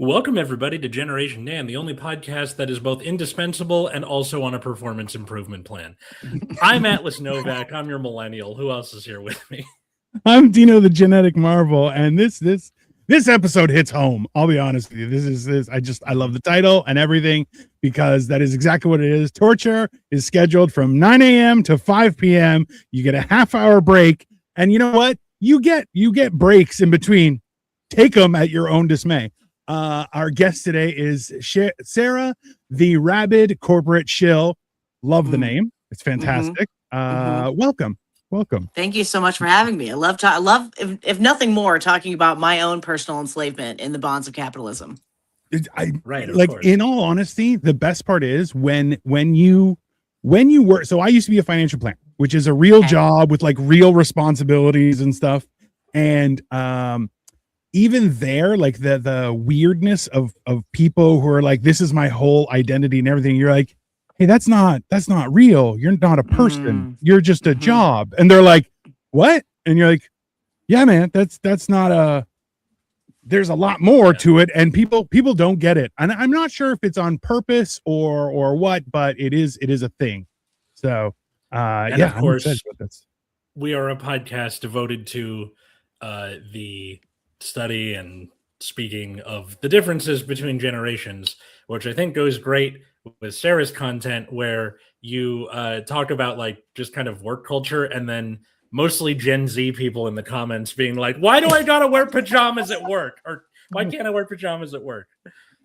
Welcome, everybody, to Generation Dan, the only podcast that is both indispensable and also on a performance improvement plan. I'm Atlas Novak. I'm your millennial. Who else is here with me? I'm Dino, the genetic marvel, and this episode hits home. I'll be honest with you. This. I love the title and everything because that is exactly what it is. Torture is scheduled from 9 a.m. to 5 p.m. You get a half-hour break, and you know what? You get breaks in between. Take them at your own dismay. Our guest today is Sarah, the Rabid corporate Shill. Love the name. It's fantastic. Welcome. Thank you so much for having me. I love, if nothing more, talking about my own personal enslavement in the bonds of capitalism. In all honesty, the best part is when you work. So I used to be a financial planner, which is a real job with like real responsibilities and stuff. And even there, like the weirdness of people who are like, this is my whole identity and everything. You're like, hey, that's not real. You're not a person. You're just a job. And they're like, what? And you're like, yeah, man, that's not there's a lot more to it. And people don't get it. And I'm not sure if it's on purpose or what, but it is a thing. So, of course, we are a podcast devoted to the study and speaking of the differences between generations, which I think goes great with Sarah's content, where you talk about like just kind of work culture, and then mostly Gen Z people in the comments being like, why do I gotta wear pajamas at work? Or why can't I wear pajamas at work?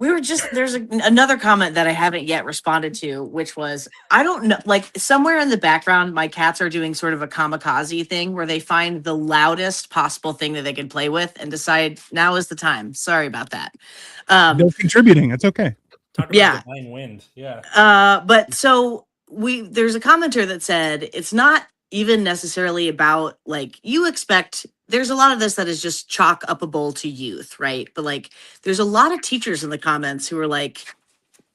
There's another comment that I haven't yet responded to, which was, I don't know, like somewhere in the background, my cats are doing sort of a kamikaze thing where they find the loudest possible thing that they can play with and decide now is the time. Sorry about that. They're contributing. It's okay. Talk about divine wind. Yeah. But so there's a commenter that said, it's not even necessarily about like, you expect, there's a lot of this that is just chalk upable to youth, right? But like, there's a lot of teachers in the comments who are like,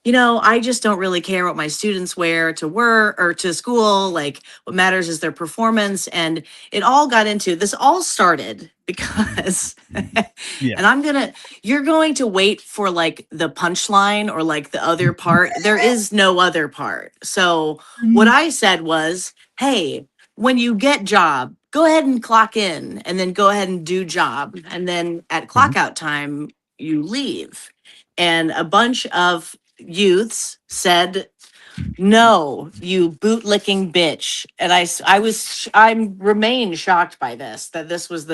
I just don't really care what my students wear to work or to school. Like, what matters is their performance. And it all got into, this all started because, and you're going to wait for like the punchline or like the other part. There is no other part. So what I said was, hey, when you get job, go ahead and clock in and then go ahead and do job. And then at clock out time, you leave. And a bunch of youths said, no, you bootlicking bitch. And I remain shocked by this, that this was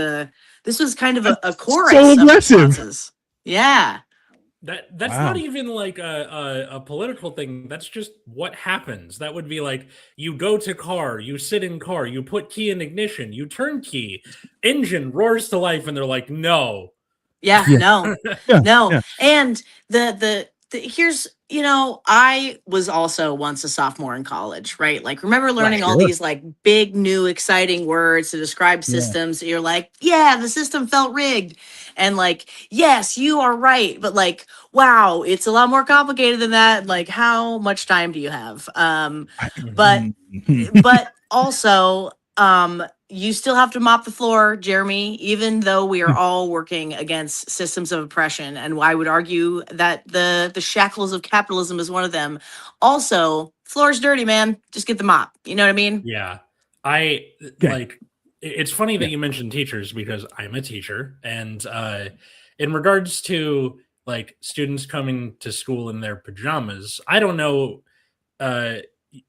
kind of a chorus so of aggressive. responses. Yeah. That's not even like a political thing. That's just what happens. That would be like, you go to car, you sit in car, you put key in ignition, you turn key, engine roars to life, and they're like, no. No. And here's, I was also once a sophomore in college, right? Like, remember learning all these like big, new, exciting words to describe systems. You're like, yeah, the system felt rigged. And like, yes, you are right. But like, wow, it's a lot more complicated than that. Like, how much time do you have? But also, you still have to mop the floor, Jeremy, even though we are all working against systems of oppression. And I would argue that the shackles of capitalism is one of them. Also, floor's dirty, man. Just get the mop. You know what I mean? Yeah. It's funny that you mentioned teachers because I'm a teacher. And in regards to like students coming to school in their pajamas, I don't know.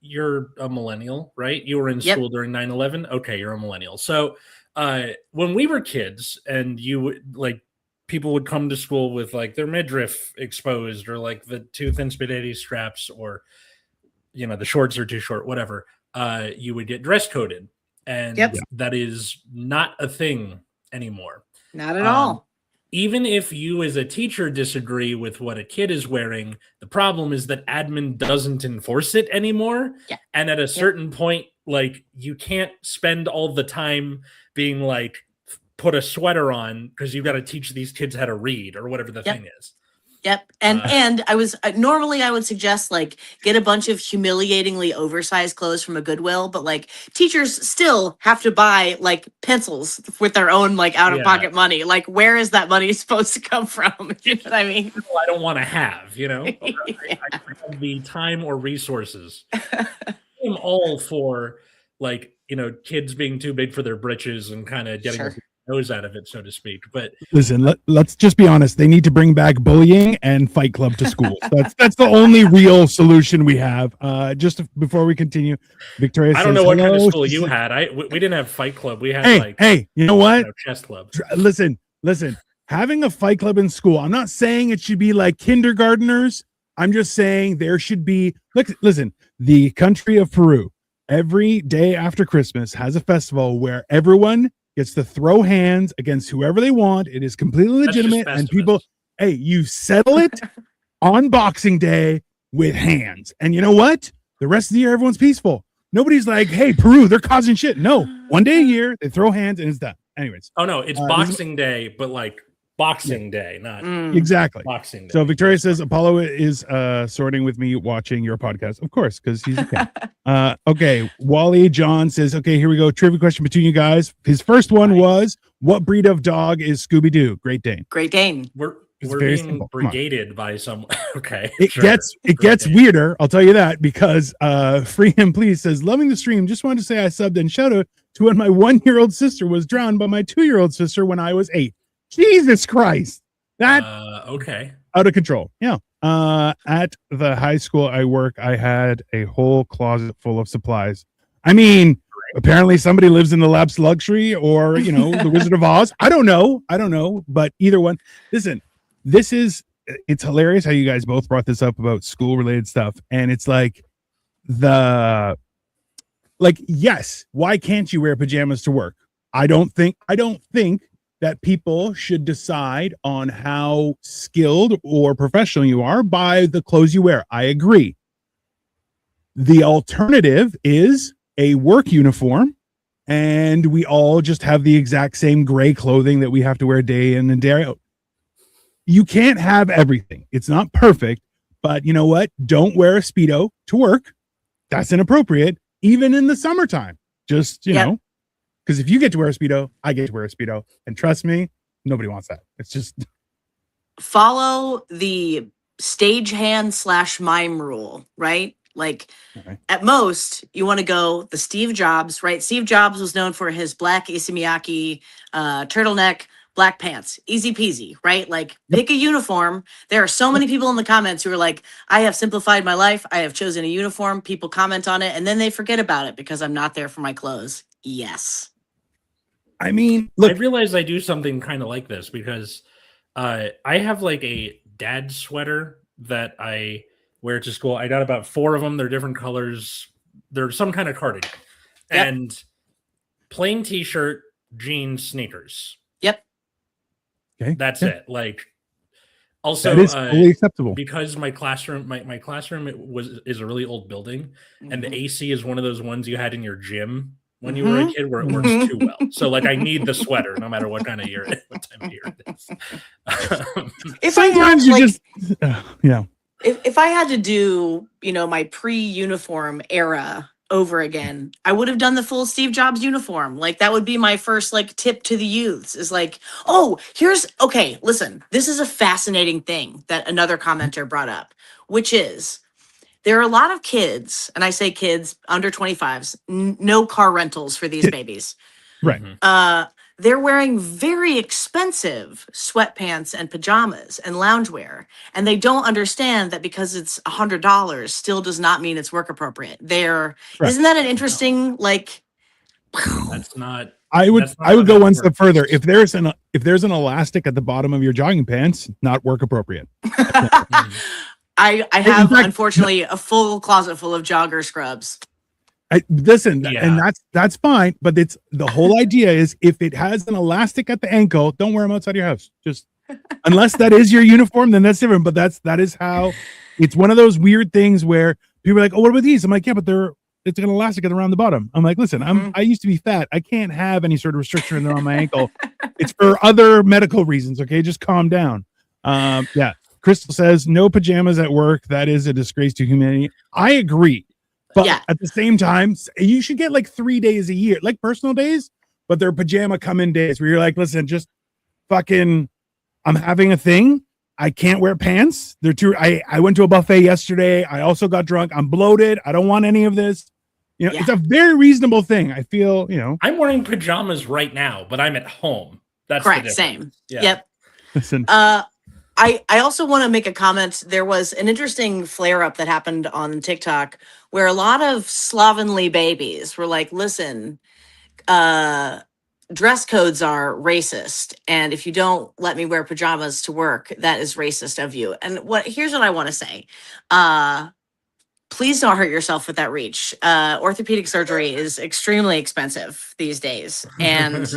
You're a millennial, right? You were in school during 9/11. Okay, you're a millennial. So when we were kids and you would like, people would come to school with like their midriff exposed or like the too thin spaghetti straps or, the shorts are too short, whatever, you would get dress coded. And that is not a thing anymore. Not at all. Even if you as a teacher disagree with what a kid is wearing, the problem is that admin doesn't enforce it anymore. Yeah. And at a certain point, like, you can't spend all the time being like, put a sweater on because you've got to teach these kids how to read or whatever the thing is. Yep. And I was normally I would suggest like get a bunch of humiliatingly oversized clothes from a Goodwill, but like teachers still have to buy like pencils with their own like out of pocket money. Like where is that money supposed to come from? You know what I mean? I don't want to have, you know, Yeah. I have the time or resources. I'm all for like, you know, kids being too big for their britches and kind of getting nose out of it, so to speak. But listen, let's just be honest. They need to bring back bullying and Fight Club to schools. That's the only real solution we have. Just before we continue, Victoria says, I don't know what kind of school you had. We didn't have Fight Club. We had hey, you know what? Chess club. Listen. Having a Fight Club in school, I'm not saying it should be like kindergarteners. I'm just saying there should be. Listen, the country of Peru, every day after Christmas has a festival where everyone gets to throw hands against whoever they want. It is completely legitimate, and people, hey, you settle it on Boxing Day with hands. And you know what? The rest of the year, everyone's peaceful. Nobody's like, hey, Peru, they're causing shit. No, one day a year, they throw hands and it's done. Anyways. Oh, no, it's Boxing Day, but like Boxing Day, not exactly Boxing Day. So Victoria says Apollo is sorting with me watching your podcast, of course, because he's a cat. Okay, Wally John says, okay, here we go. Trivia question between you guys. His first one was, what breed of dog is Scooby-Doo? Great Dane. Great Dane. We're being brigaded by some. Okay, it gets weirder. I'll tell you that, because Free Him Please says, loving the stream. Just wanted to say I subbed and shout out to when my 1-year-old sister was drowned by my 2-year-old sister when I was 8. Jesus Christ. That okay. Out of control. Yeah. At the high school I work, I had a whole closet full of supplies. I mean, apparently somebody lives in the Labs Luxury or, you know, the Wizard of Oz. I don't know. But either one. Listen, it's hilarious how you guys both brought this up about school related stuff. And it's like yes, why can't you wear pajamas to work? I don't think that people should decide on how skilled or professional you are by the clothes you wear. I agree. The alternative is a work uniform, and we all just have the exact same gray clothing that we have to wear day in and day out. You can't have everything. It's not perfect, but you know what? Don't wear a Speedo to work. That's inappropriate, even in the summertime. Just, you know. Because if you get to wear a Speedo, I get to wear a Speedo. And trust me, nobody wants that. It's just follow the stagehand / mime rule, right? Like at most, you want to go the Steve Jobs, right? Steve Jobs was known for his black Isamiyaki turtleneck, black pants. Easy peasy, right? Like pick a uniform. There are so many people in the comments who are like, I have simplified my life. I have chosen a uniform. People comment on it and then they forget about it because I'm not there for my clothes. Yes. I mean, look, I realize I do something kind of like this because I have like a dad sweater that I wear to school. I got about 4 of them. They're different colors. They're some kind of cardigan. Yep. And plain t-shirt, jeans, sneakers. Yep. Okay. That's it. Like, also, that is fully acceptable because my classroom, my classroom is a really old building, and the AC is one of those ones you had in your gym when you were a kid where it works too well. So like I need the sweater no matter what kind of year, what time of year it is. Sometimes you just, yeah. If I had to do, you know, my pre-uniform era over again, I would have done the full Steve Jobs uniform. Like that would be my first like tip to the youths is like, oh, okay, listen, this is a fascinating thing that another commenter brought up, which is, there are a lot of kids, and I say kids under 25s, no car rentals for these babies. Right. They're wearing very expensive sweatpants and pajamas and loungewear, and they don't understand that because it's $100 still does not mean it's work appropriate. Isn't that an interesting like? That's not. I would go one step further. If there's an elastic at the bottom of your jogging pants, not work appropriate. I have, unfortunately, a full closet full of jogger scrubs. Listen, and that's fine, but it's the whole idea is if it has an elastic at the ankle, don't wear them outside your house. Just unless that is your uniform, then that's different. But that is how it's one of those weird things where people are like, oh, what about these? I'm like, yeah, but it's an elastic around the bottom. I'm like, listen, I used to be fat. I can't have any sort of restriction around my ankle. It's for other medical reasons. Okay, just calm down. Yeah. Crystal says no pajamas at work. That is a disgrace to humanity. I agree. But at the same time, you should get like 3 days a year, like personal days, but they're pajama come in days where you're like, listen, just fucking, I'm having a thing. I can't wear pants. They're too, I went to a buffet yesterday. I also got drunk. I'm bloated. I don't want any of this. You know, it's a very reasonable thing. I feel, you know, I'm wearing pajamas right now, but I'm at home. That's correct. The Same. Yeah. Yep. Listen. I also want to make a comment. There was an interesting flare up that happened on TikTok where a lot of slovenly babies were like, listen, dress codes are racist. And if you don't let me wear pajamas to work, that is racist of you. And here's what I want to say. Please don't hurt yourself with that reach. Orthopedic surgery is extremely expensive these days. And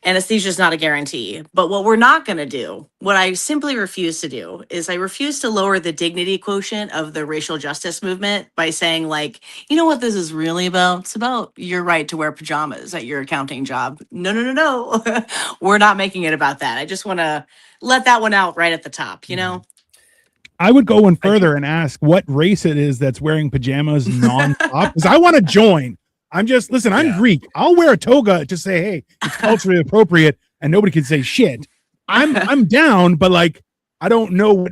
anesthesia is not a guarantee. But what we're not going to do, what I simply refuse to do, is I refuse to lower the dignity quotient of the racial justice movement by saying, like, you know what this is really about? It's about your right to wear pajamas at your accounting job. No. We're not making it about that. I just want to let that one out right at the top, you know? I would go one further and ask what race it is that's wearing pajamas nonstop, because I want to join. I'm Greek. I'll wear a toga to say, hey, it's culturally appropriate, and nobody can say shit. I'm down, but like, I don't know what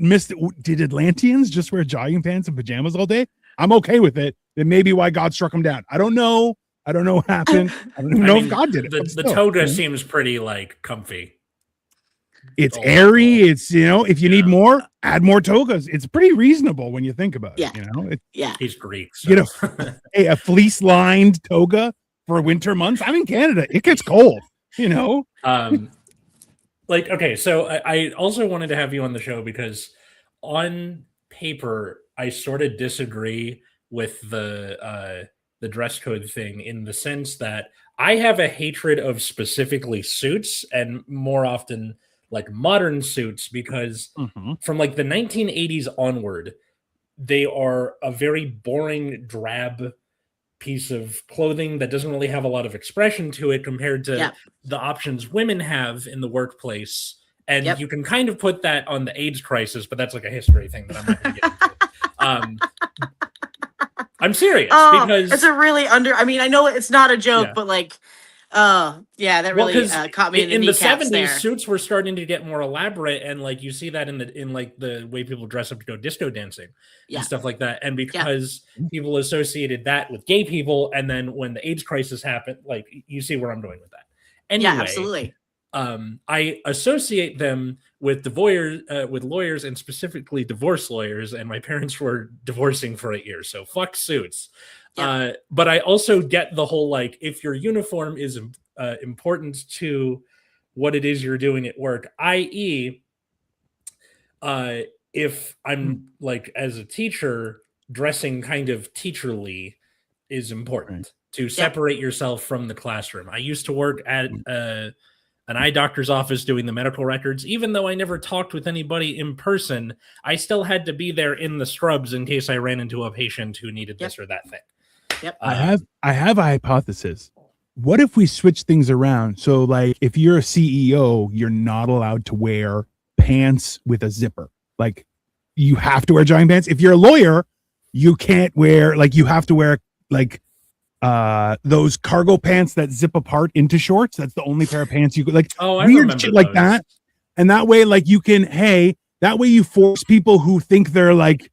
did Atlanteans just wear jogging pants and pajamas all day? I'm okay with it. That may be why God struck them down. I don't know. I don't know what happened. I don't even know if God did it. The toga seems pretty like comfy. It's airy. It's, you know, if you need more, add more togas. It's pretty reasonable when you think about it. You know, he's Greek. So. You know, a fleece lined toga for winter months. I'm in Canada. It gets cold, you know? Like, okay. So I also wanted to have you on the show because on paper, I sort of disagree with the dress code thing in the sense that I have a hatred of specifically suits and more often like modern suits because from like the 1980s onward, they are a very boring, drab piece of clothing that doesn't really have a lot of expression to it compared to the options women have in the workplace. And you can kind of put that on the AIDS crisis, but that's like a history thing that I'm not going to get into. I'm serious because it's a really I mean, I know it's not a joke, but like, that really caught me in the kneecaps 70s. there. Suits were starting to get more elaborate, and like you see that in like the way people dress up to go disco dancing and stuff like that. And because people associated that with gay people, and then when the AIDS crisis happened, like you see where I'm going with that. Anyway, absolutely. I associate them with lawyers and specifically divorce lawyers, and my parents were divorcing for 8 years, so fuck suits. But I also get the whole, like, if your uniform is important to what it is you're doing at work, i.e., if I'm like as a teacher, dressing kind of teacherly is important to separate yourself from the classroom. I used to work at an eye doctor's office doing the medical records. Even though I never talked with anybody in person, I still had to be there in the scrubs in case I ran into a patient who needed this or that thing. I have a hypothesis. What if we switch things around? So like if you're a CEO, you're not allowed to wear pants with a zipper. Like you have to wear jogging pants. If you're a lawyer, you can't wear, like you have to wear like those cargo pants that zip apart into shorts. That's the only pair of pants you could, like, weird shit like that. And that way, like you can, that way you force people who think they're like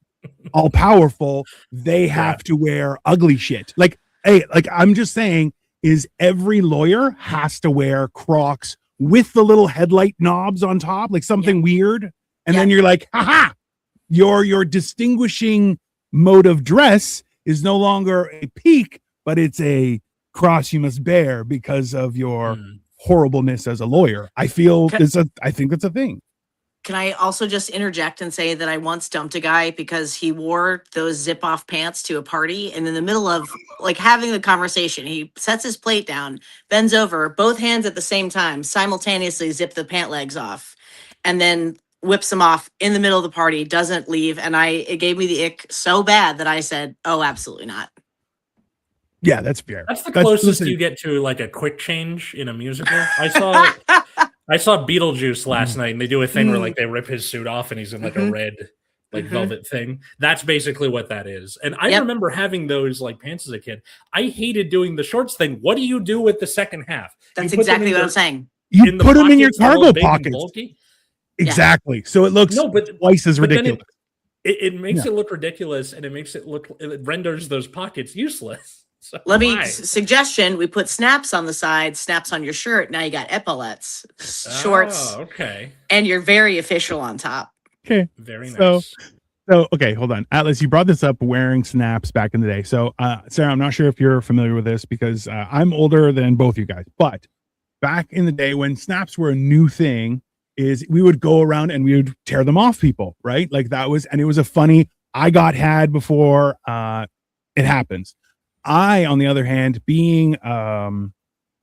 all powerful, they have to wear ugly shit. Like, like I'm just saying, is every lawyer has to wear Crocs with the little headlight knobs on top, like something weird. And then you're like, haha, your distinguishing mode of dress is no longer a peak, but it's a cross you must bear because of your horribleness as a lawyer. I think that's a thing. Can I also just interject and say that I once dumped a guy because he wore those zip off pants to a party, and in the middle of like having the conversation, he sets his plate down, bends over, both hands at the same time, simultaneously zip the pant legs off, and then whips them off in the middle of the party, doesn't leave. And it gave me the ick so bad that I said, oh, absolutely not. Yeah, that's fair. That's the closest you get to like a quick change in a musical. I I saw Beetlejuice last night, and they do a thing where like they rip his suit off, and he's in like a red, like velvet thing. That's basically what that is. And I remember having those like pants as a kid. I hated doing the shorts thing. What do you do with the second half? That's exactly what I'm saying. You put them in your cargo pockets. Exactly. So it looks twice as ridiculous. It makes it look ridiculous, and it renders those pockets useless. So suggestion: we put snaps on the side, snaps on your shirt. Now you got epaulets, shorts. Oh, okay. And you're very official on top. Okay, very nice. So okay, hold on, Atlas. You brought this up, wearing snaps back in the day. So, Sarah, I'm not sure if you're familiar with this because I'm older than both you guys. But back in the day when snaps were a new thing, is we would go around and we would tear them off people, right? Like that was, and it was a funny. I got had before it happens. I, on the other hand, being a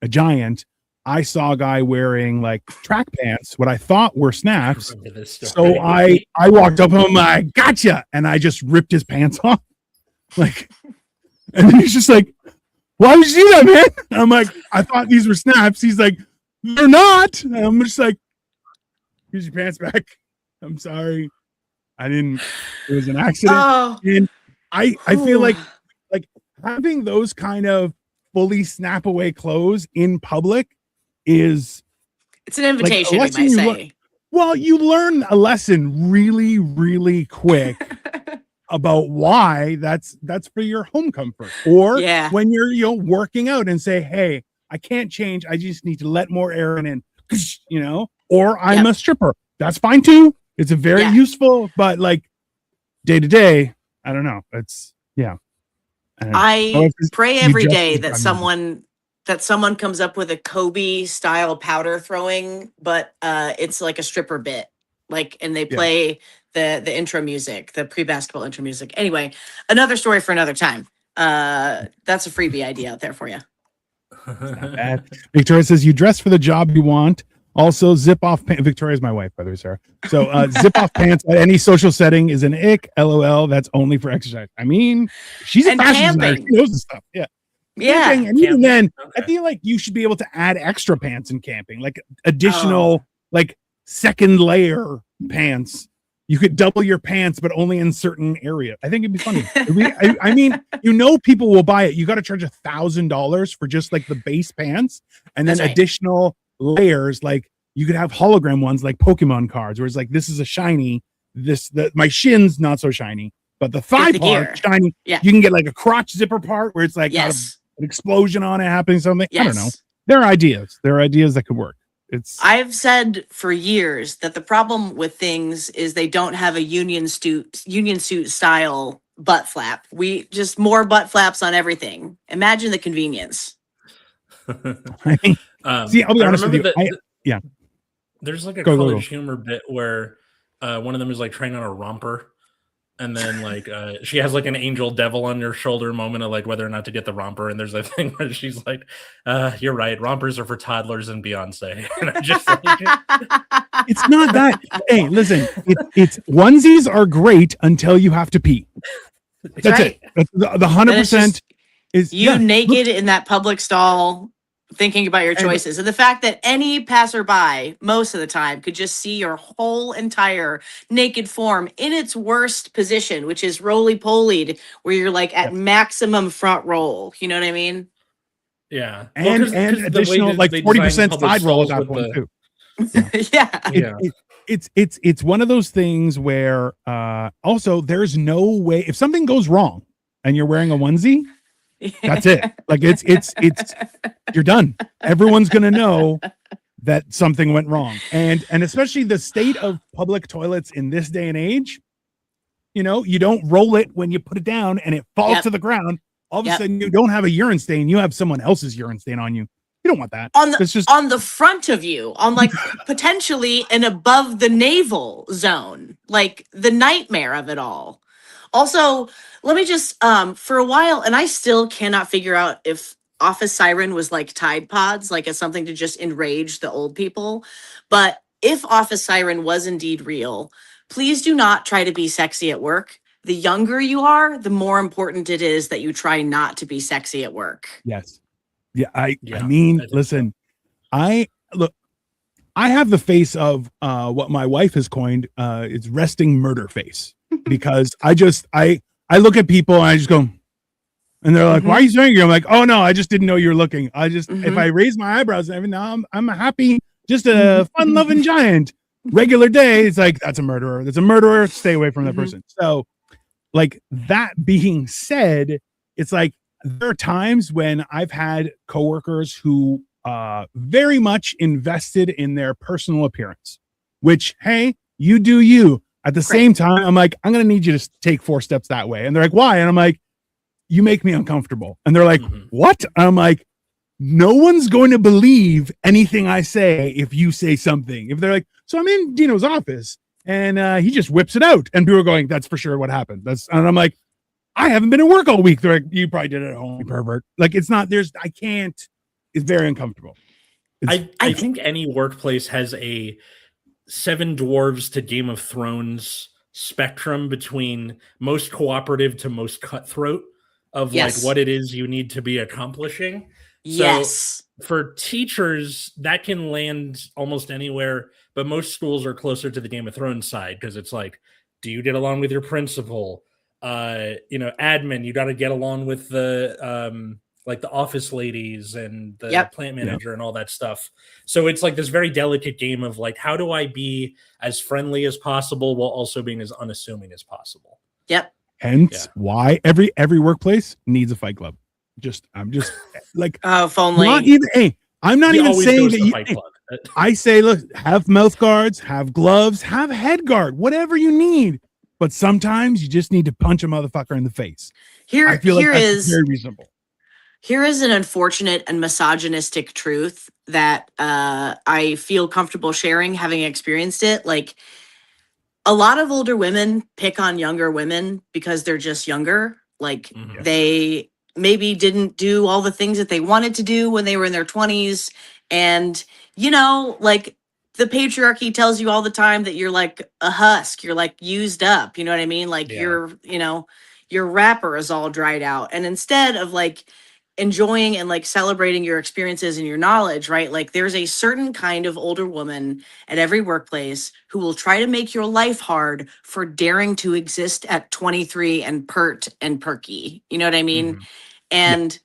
giant, I saw a guy wearing like track pants, what I thought were snaps. So I walked up to him, I gotcha, and I just ripped his pants off. Like, and he's just like, "Why would you do that, man?" And I'm like, "I thought these were snaps." He's like, "They're not." And I'm just like, "Here's your pants back. I'm sorry. I didn't. It was an accident." And I feel like having those kind of fully snap away clothes in public it's an invitation, like you might say. Well, you learn a lesson really, really quick about why that's for your home comfort. Or when you're working out and say, "Hey, I can't change. I just need to let more air in," or I'm a stripper. That's fine too. It's a very useful, but like day to day, I don't know. It's I pray every day that someone comes up with a Kobe style powder throwing, but it's like a stripper bit, like, and they play the intro music, the pre-basketball intro music. Anyway, another story for another time. That's a freebie idea out there for you. Not bad. Victoria says, "You dress for the job you want. Also, zip off pants." Victoria's my wife, by the way, Sarah. So zip off pants at any social setting is an ick. LOL. That's only for exercise. I mean, she's a fashion designer. She knows this stuff. Yeah. Camping, and even then, I feel like you should be able to add extra pants in camping, like additional, like second layer pants. You could double your pants, but only in certain areas. I think it'd be funny. I mean, people will buy it. You got to charge $1,000 for just like the base pants, and then additional layers. Like you could have hologram ones, like Pokemon cards, where it's like, this is a shiny. My shin's not so shiny, but the thigh part shiny. Yeah. You can get like a crotch zipper part where it's like got an explosion on it happening. Something. I don't know. There are ideas. There are ideas that could work. I've said for years that the problem with things is they don't have a union suit style butt flap. We just more butt flaps on everything. Imagine the convenience. See, I'll be honest with you. There's like a college humor bit where one of them is like trying on a romper, and then like she has like an angel devil on her shoulder moment of like whether or not to get the romper, and there's a thing where she's like, "You're right, rompers are for toddlers and Beyonce." And I just like, it's not that. Hey, listen, it's onesies are great until you have to pee. That's it. The 100% is you naked in that public stall. Thinking about your choices and the fact that any passerby most of the time could just see your whole entire naked form in its worst position, which is roly-polied, where you're like at maximum front roll. You know what I mean? Yeah. And additional like 40% side roll at that point too. It's one of those things where also there's no way if something goes wrong and you're wearing a onesie, that's it. Like it's you're done. Everyone's gonna know that something went wrong. And especially the state of public toilets in this day and age, you don't roll it when you put it down and it falls to the ground. All of a sudden you don't have a urine stain, you have someone else's urine stain on you. You don't want that. On the front of you, on like potentially an above the navel zone, like the nightmare of it all. Also, let me just, for a while, and I still cannot figure out if Office Siren was like Tide Pods, like it's something to just enrage the old people. But if Office Siren was indeed real, please do not try to be sexy at work. The younger you are, the more important it is that you try not to be sexy at work. Yes. Yeah. I mean, listen, I I have the face of what my wife has coined. It's resting murder face, because I look at people and I just go, and they're like, "Why are you so angry?" I'm like, "Oh no, I just didn't know you were looking. I just if I raise my eyebrows and everything, now I'm a happy, just a fun-loving giant. Regular day, it's like that's a murderer. That's a murderer. Stay away from that person." So, like, that being said, it's like there are times when I've had coworkers who very much invested in their personal appearance, which, hey, you do you. At the same time, I'm like, I'm gonna need you to take 4 steps that way, and they're like, "Why?" And I'm like, "You make me uncomfortable." And they're like, "What?" And I'm like, "No one's going to believe anything I say if you say something." If they're like, "So I'm in Dino's office and he just whips it out," and people are going, "That's for sure what happened." And I'm like, "I haven't been at work all week." They're like, "You probably did it at home, you pervert." Like, it's not, I can't, it's very uncomfortable. I think any workplace has a Seven Dwarves to Game of Thrones spectrum between most cooperative to most cutthroat of like what it is you need to be accomplishing. So for teachers, that can land almost anywhere, but most schools are closer to the Game of Thrones side, because it's like, do you get along with your principal? Admin, you got to get along with the like the office ladies and the plant manager and all that stuff. So it's like this very delicate game of like, how do I be as friendly as possible while also being as unassuming as possible? Hence why every workplace needs a fight club. I'm just like, if only. I'm not even saying that I say, look, have mouth guards, have gloves, have head guard, whatever you need. But sometimes you just need to punch a motherfucker in the face. I feel like that's very reasonable. Here is an unfortunate and misogynistic truth that I feel comfortable sharing, having experienced it. Like, a lot of older women pick on younger women because they're just younger. Like, they maybe didn't do all the things that they wanted to do when they were in their 20s. And, like, the patriarchy tells you all the time that you're like a husk. You're like used up. You know what I mean? Like, your wrapper is all dried out. And instead of like enjoying and like celebrating your experiences and your knowledge, right? Like, there's a certain kind of older woman at every workplace who will try to make your life hard for daring to exist at 23 and pert and perky. You know what I mean? And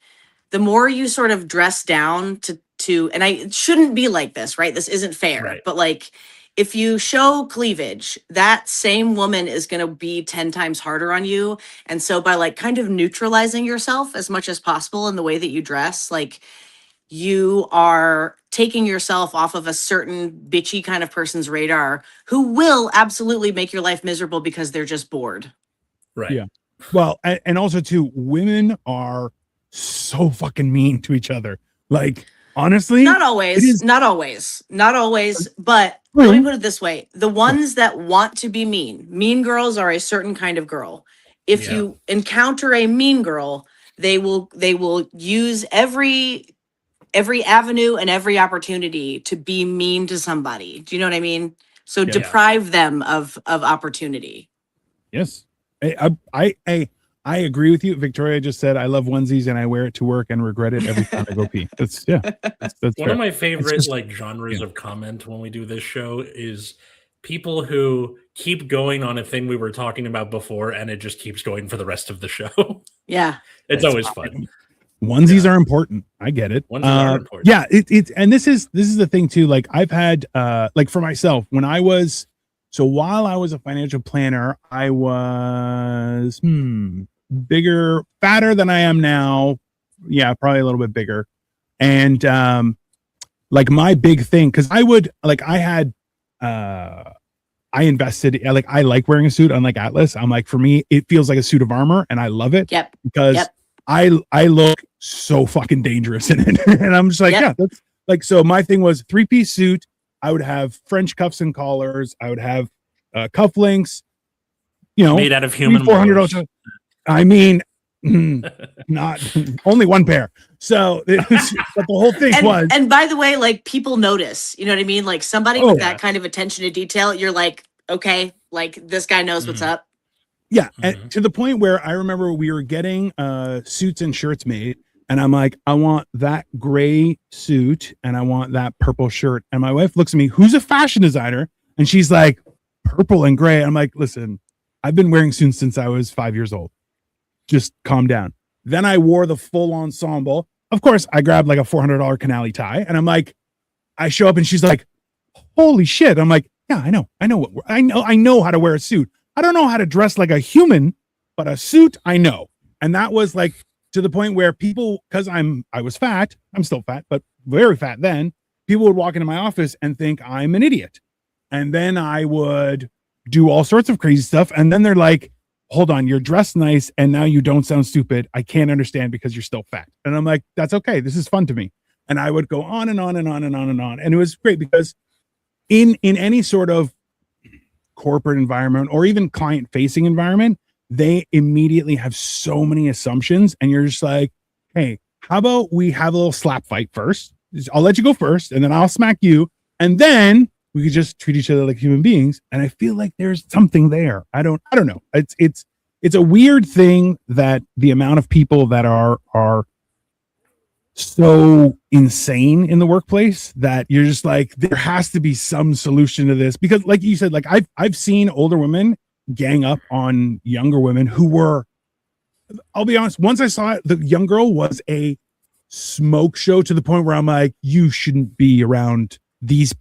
the more you sort of dress down to, and it shouldn't be like this, right? This isn't fair, but like, if you show cleavage, that same woman is going to be 10 times harder on you. And so by like kind of neutralizing yourself as much as possible in the way that you dress, like, you are taking yourself off of a certain bitchy kind of person's radar who will absolutely make your life miserable because they're just bored. Right. Yeah. Well, and also too, women are so fucking mean to each other. Like, honestly, not always, but let me put it this way. The ones that want to be mean girls are a certain kind of girl. If you encounter a mean girl, they will use every avenue and every opportunity to be mean to somebody. Do you know what I mean? So deprive them of opportunity. Yes. I agree with you. Victoria just said, "I love onesies and I wear it to work and regret it every time I go pee." That's one of my favorite genres of comment when we do this show is people who keep going on a thing we were talking about before, and it just keeps going for the rest of the show. Yeah, it's always fun. Onesies are important. I get it. Onesies are important. Yeah, it's and this is the thing too. Like, I've had like for myself when I was. So while I was a financial planner, I was bigger, fatter than I am now. Yeah, probably a little bit bigger. And like, my big thing, because I invested, like, I like wearing a suit, unlike Atlas. I'm like, for me, it feels like a suit of armor, and I love it. Because I look so fucking dangerous in it. And I'm just like, that's like, so my thing was 3-piece suit. I would have French cuffs and collars. I would have cufflinks, made out of human $400. I mean, not only one pair. So, but the whole thing was. And by the way, like, people notice. You know what I mean? Like, somebody with that kind of attention to detail, you're like, okay, like, this guy knows what's up. Yeah, and to the point where I remember we were getting suits and shirts made, And I'm like, I want that gray suit and I want that purple shirt. And my wife looks at me, who's a fashion designer? And she's like, purple and gray. I'm like, listen, I've been wearing suits since I was 5 years old. Just calm down. Then I wore the full ensemble. Of course, I grabbed like a $400 Canali tie. And I'm like, I show up and she's like, holy shit. I'm like, yeah, I know how to wear a suit. I don't know how to dress like a human, but a suit, I know. And that was like to the point where people, because I was fat, I'm still fat, but very fat then, people would walk into my office and think I'm an idiot. And then I would do all sorts of crazy stuff. And then they're like, hold on, you're dressed nice and now you don't sound stupid. I can't understand because you're still fat. And I'm like, that's okay. This is fun to me. And I would go on and on and on and on and on. And it was great because in any sort of corporate environment or even client facing environment, they immediately have so many assumptions. And you're just like, hey, how about we have a little slap fight first? I'll let you go first and then I'll smack you. And then we could just treat each other like human beings. And I feel like there's something there. I don't know. It's a weird thing that the amount of people that are so insane in the workplace that you're just like, there has to be some solution to this. Because like you said, like I've seen older women gang up on younger women who were, I'll be honest, once I saw it, the young girl was a smoke show to the point where I'm like, you shouldn't be around these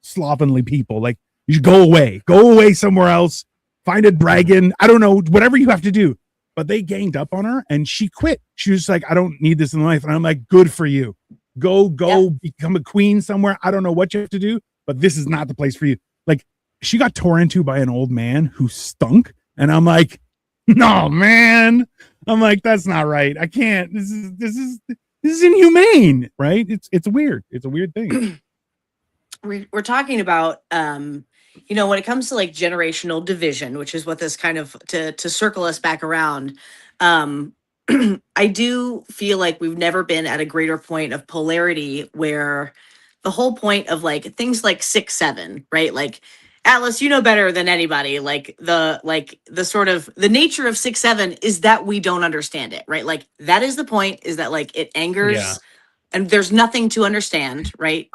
slovenly people. Like, you should go away somewhere else, find a dragon. I don't know, whatever you have to do. But they ganged up on her and she quit. She was like, I don't need this in life. And I'm like, good for you. Go become a queen somewhere. I don't know what you have to do, but this is not the place for you. Like, she got tore into by an old man who stunk. And I'm like, no, man. I'm like, that's not right. I can't. This is inhumane, right? It's weird. It's a weird thing. We're talking about when it comes to like generational division, which is what this kind of to circle us back around. I do feel like we've never been at a greater point of polarity where the whole point of like things like 6-7, right? Like, Atlas, you know better than anybody, like the sort of the nature of 6-7 is that we don't understand it, right? Like, that is the point, is that like it angers and there's nothing to understand, right?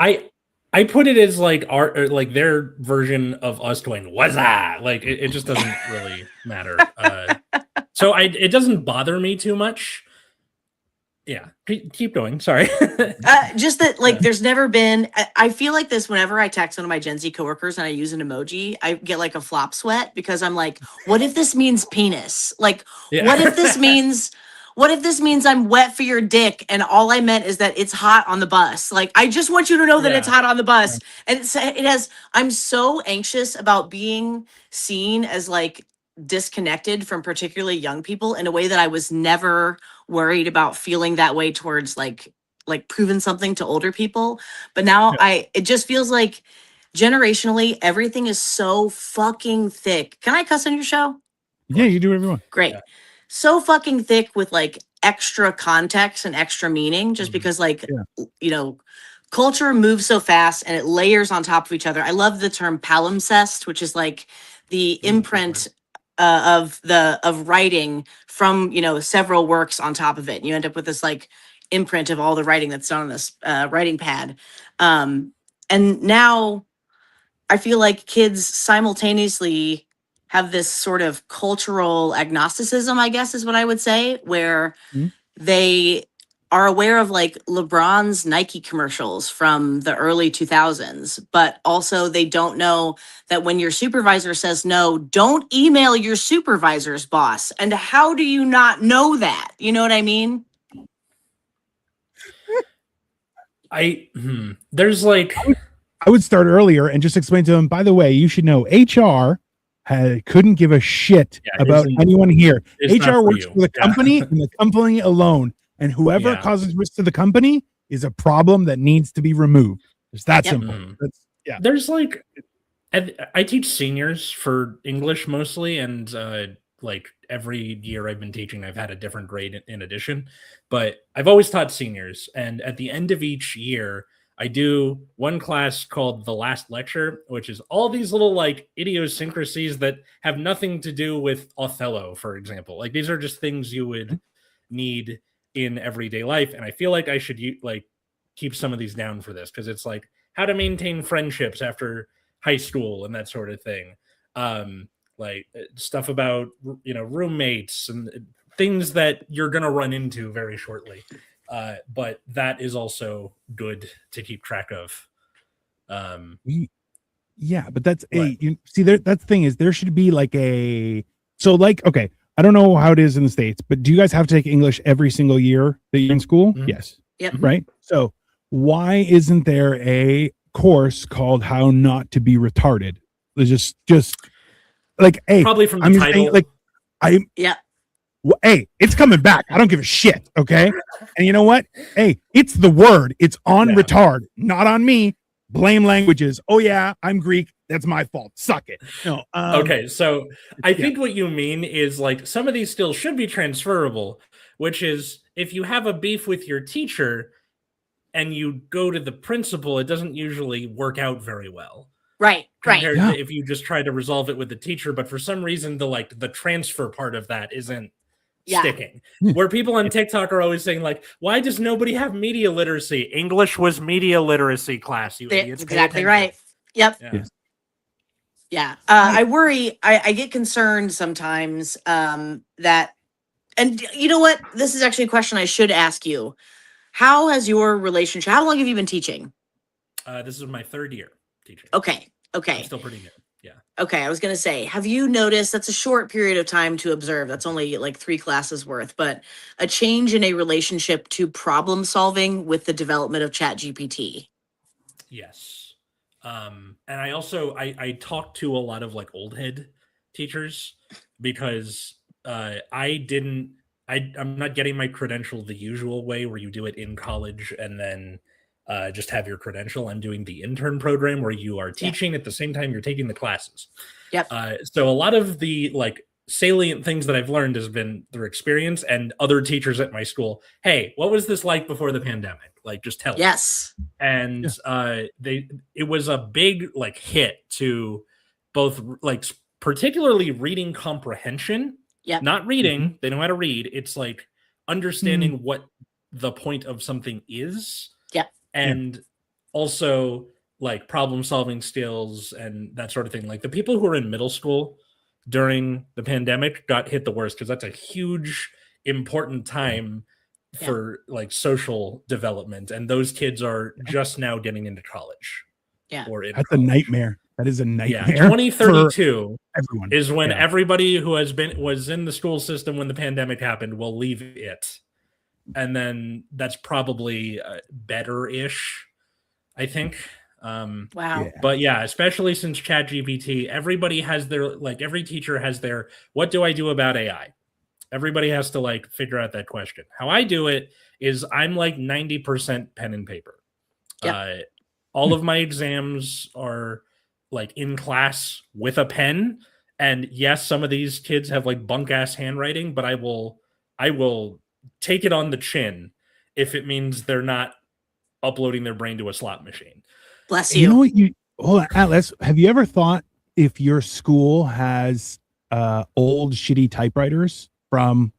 I put it as like like their version of us going, what's that? Like, it just doesn't really matter. So it doesn't bother me too much. Yeah, keep going. Sorry. Just that, like, there's never been. I feel like this whenever I text one of my Gen Z coworkers and I use an emoji, I get like a flop sweat because I'm like, what if this means penis? Like, what if this means? What if this means I'm wet for your dick and all I meant is that it's hot on the bus? Like, I just want you to know that it's hot on the bus. And I'm so anxious about being seen as like disconnected from particularly young people in a way that I was never worried about feeling that way towards like proving something to older people. But now it just feels like generationally, everything is so fucking thick. Can I cuss on your show? Yeah, you do whatever you want. Great. So fucking thick with like extra context and extra meaning just because like, culture moves so fast and it layers on top of each other. I love the term palimpsest, which is like the imprint of writing from, several works on top of it. And you end up with this like imprint of all the writing that's done on this writing pad. And now I feel like kids simultaneously have this sort of cultural agnosticism, I guess is what I would say, where they are aware of like LeBron's Nike commercials from the early 2000s, but also they don't know that when your supervisor says no, don't email your supervisor's boss. And how do you not know that? You know what I mean? There's like, I would start earlier and just explain to them, by the way, you should know HR couldn't give a shit about anyone here. HR works for the company and the company alone. And whoever causes risk to the company is a problem that needs to be removed. It's that simple. There's like, I teach seniors for English mostly. And like every year I've been teaching, I've had a different grade in addition. But I've always taught seniors. And at the end of each year, I do one class called The Last Lecture, which is all these little like idiosyncrasies that have nothing to do with Othello, for example. Like, these are just things you would need in everyday life. And I feel like I should like keep some of these down for this, because it's like how to maintain friendships after high school and that sort of thing. Like stuff about, you know, roommates and things that you're going to run into very shortly. But that is also good to keep track of. Yeah, but that's see there. That's the thing is there should be like like, okay, I don't know how it is in the States, but do you guys have to take English every single year that you're in school? Mm-hmm. Yes. Yep. Right. So why isn't there a course called How Not to Be Retarded? Just like, hey, probably from the title. Saying, like, hey, it's coming back. I don't give a shit. Okay. And you know what? Hey, it's the word. It's on retard, not on me. Blame languages. Oh yeah, I'm Greek. That's my fault. Suck it. No. Okay, so I think what you mean is like some of these skills should be transferable, which is if you have a beef with your teacher and you go to the principal, it doesn't usually work out very well. Right. Compared to if you just try to resolve it with the teacher, but for some reason the transfer part of that isn't sticking. Where people on TikTok are always saying like, why does nobody have media literacy? English was media literacy class, you idiots. Exactly right. Yep. Yeah. I worry, I get concerned sometimes that, and you know what? This is actually a question I should ask you. How has your relationship, how long have you been teaching? This is my 3rd year teaching. Okay. I'm still pretty new. Yeah. Okay. I was going to say, have you noticed, that's a short period of time to observe. That's only like 3 classes worth, but a change in a relationship to problem solving with the development of ChatGPT? Yes. And I also, I talked to a lot of like old head teachers because I'm not getting my credential the usual way where you do it in college and then just have your credential. I'm doing the intern program where you are teaching at the same time you're taking the classes. Yep. So a lot of the like salient things that I've learned has been through experience and other teachers at my school. Hey, what was this like before the pandemic? Like, just tell me. Yes. And it was a big like hit to both like particularly reading comprehension. Yeah. Not reading. They know how to read. It's like understanding what the point of something is. Yeah. And also like problem solving skills and that sort of thing. Like the people who are in middle school during the pandemic got hit the worst because that's a huge important time for like social development, and those kids are just now getting into college. That's a nightmare. That is a nightmare. 2032 everyone is when everybody who was in the school system when the pandemic happened will leave it, and then that's probably better-ish, I think. Wow. But yeah, especially since ChatGPT, everybody has their like every teacher has their what do I do about AI? Everybody has to like figure out that question. How I do it is I'm like 90% pen and paper. All of my exams are like in class with a pen. And yes, some of these kids have like bunk ass handwriting, but I will take it on the chin if it means they're not uploading their brain to a slot machine. Bless you. You know what Atlas, have you ever thought if your school has old shitty typewriters from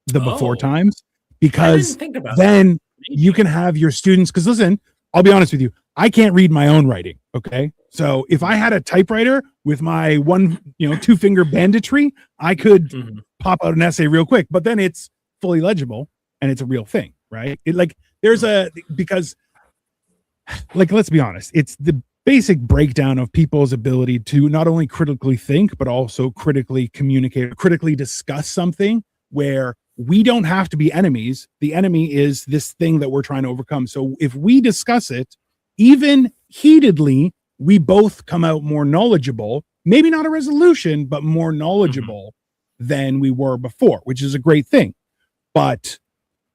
the before times? Because then you can have your students, because listen, I'll be honest with you, I can't read my own writing. Okay. So if I had a typewriter with my 2-finger banditry, I could pop out an essay real quick, but then it's fully legible and it's a real thing, right? Because let's be honest, it's the basic breakdown of people's ability to not only critically think, but also critically communicate, critically discuss something where we don't have to be enemies. The enemy is this thing that we're trying to overcome. So if we discuss it, even heatedly, we both come out more knowledgeable, maybe not a resolution, but more knowledgeable than we were before, which is a great thing. But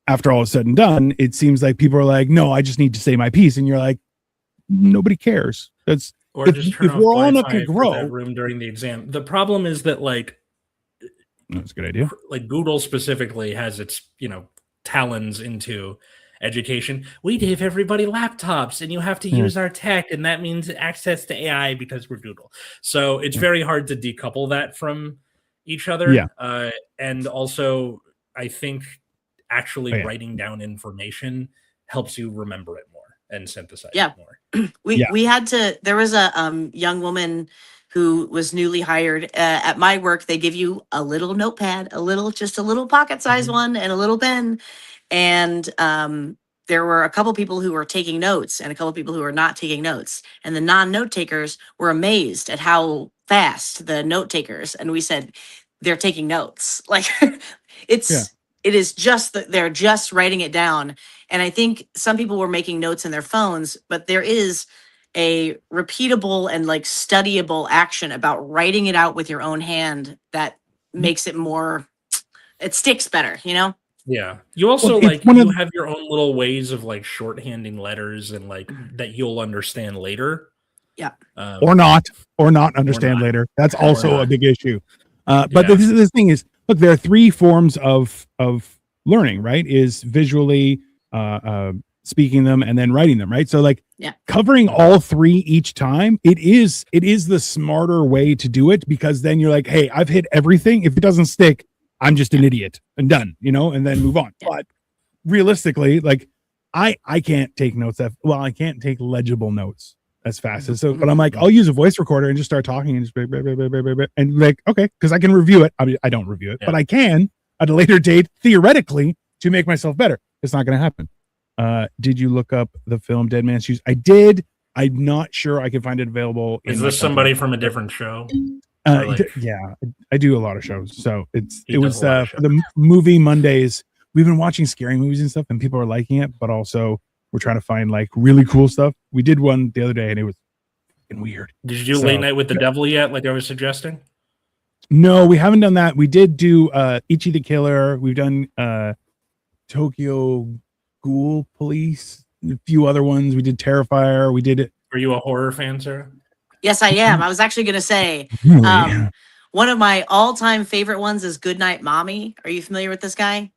after all is said and done, it seems like people are like, no, I just need to say my piece. And you're like, nobody cares. That's just turn off we're all enough to grow that room during the exam. The problem is that that's a good idea. Like Google specifically has its, talons into education. We gave everybody laptops and you have to use our tech. And that means access to AI because we're Google. So it's very hard to decouple that from each other. And also I think actually writing down information helps you remember it more and synthesize it more. We had to, there was a young woman who was newly hired at my work. They give you a little notepad, just a little pocket size one, and a little pen. And there were a couple people who were taking notes and a couple people who were not taking notes. And the non-note takers were amazed at how fast the note takers. And we said, they're taking notes. Like it is just that they're just writing it down. And I think some people were making notes in their phones, but there is a repeatable and like studyable action about writing it out with your own hand that makes it more, it sticks better, you know? Yeah. You also you have your own little ways of like shorthanding letters and like that you'll understand later. Yeah. Or not understand later. That's also a big issue. But this thing is, look, there are three forms of learning, right? Is visually, speaking them, and then writing them, right? So like covering all three each time, it is the smarter way to do it, because then you're like, hey, I've hit everything. If it doesn't stick, I'm just an idiot and done, you know, and then move on. But realistically, like I can't take notes I can't take legible notes as fast as but I'm like, I'll use a voice recorder and just start talking and just and like, okay, because I can review it. I mean, I don't review it, but I can at a later date, theoretically, to make myself better. It's not going to happen. Did you look up the film Dead Man's Shoes? I did. I'm not sure I can find it available. Is this somebody from a different show? Yeah, I do a lot of shows. So it was for the movie Mondays. We've been watching scary movies and stuff, and people are liking it, but also we're trying to find like really cool stuff. We did one the other day, and it was fucking weird. Did you do Late Night with the Devil yet, like I was suggesting? No, we haven't done that. We did do Ichi the Killer. We've done Tokyo Ghoul Police, a few other ones. We did Terrifier. We did it. Are you a horror fan, Sarah? Yes, I am. I was actually going to say, one of my all-time favorite ones is Goodnight Mommy. Are you familiar with this guy?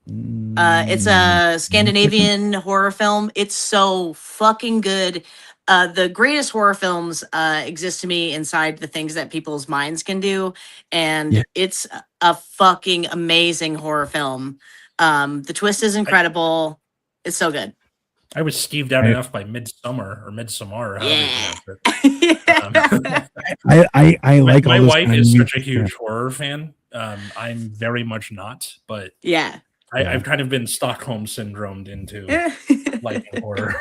It's a Scandinavian horror film. It's so fucking good. The greatest horror films exist to me inside the things that people's minds can do. And it's a fucking amazing horror film. The twist is incredible. It's so good. I was skeeved out enough by Midsommar. Yeah. I like my wife is such a huge horror fan. I'm very much not, but I've kind of been Stockholm syndromed into liking horror.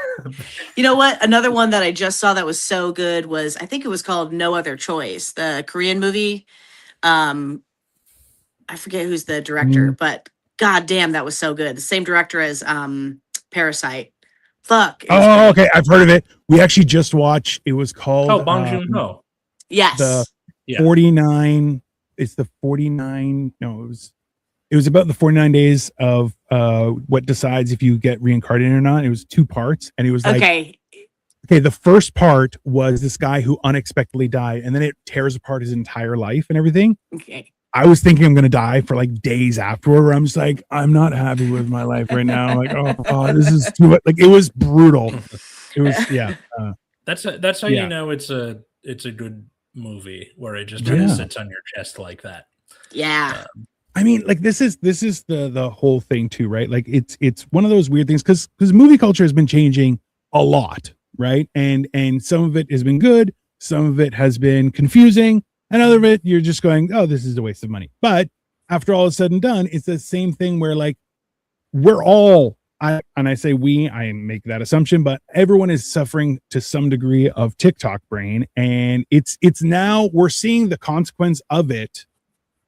You know what? Another one that I just saw that was so good was, I think it was called No Other Choice, the Korean movie. I forget who's the director, but god damn, that was so good. The same director as Parasite. Fuck. Oh, okay. I've heard of it. We actually just watched. It was called Bong Joon-ho. Yes. The 49. It's the 49. No, it was about the 49 days of what decides if you get reincarnated or not. It was 2 parts, and it was like, okay, the first part was this guy who unexpectedly died, and then it tears apart his entire life and everything. Okay. I was thinking I'm going to die for like days afterward, where I'm just like, I'm not happy with my life right now. I'm like, oh God, this is too much. Like, it was brutal. It was, that's how you know it's a good movie, where it just kind of sits on your chest like that. Yeah. I mean, like this is the whole thing too, right? Like it's one of those weird things because movie culture has been changing a lot, right? And some of it has been good, some of it has been confusing. Another of it, you're just going, oh, this is a waste of money. But after all is said and done, it's the same thing where like we're all, I say we, I make that assumption, but everyone is suffering to some degree of TikTok brain. And it's now we're seeing the consequence of it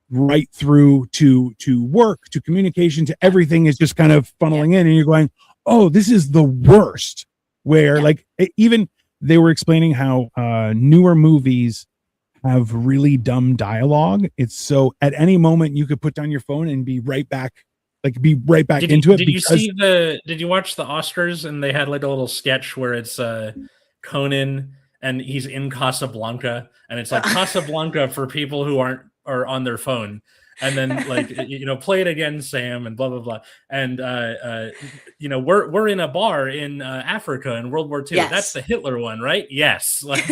right through to work, to communication, to everything is just kind of funneling in. And you're going, oh, this is the worst. Where like even they were explaining how newer movies have really dumb dialogue. It's so at any moment you could put down your phone and be right back into it. Did you watch the Oscars and they had like a little sketch where it's Conan and he's in Casablanca and it's like Casablanca for people who are on their phone. And then like, play it again, Sam, and blah, blah, blah. And, we're in a bar in Africa in World War II. Yes. That's the Hitler one, right? Yes. Like,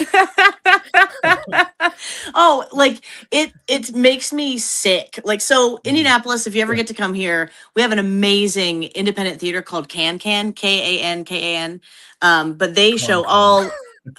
Oh, like it makes me sick. Like, so Indianapolis, if you ever get to come here, we have an amazing independent theater called Can, K-A-N. But they show all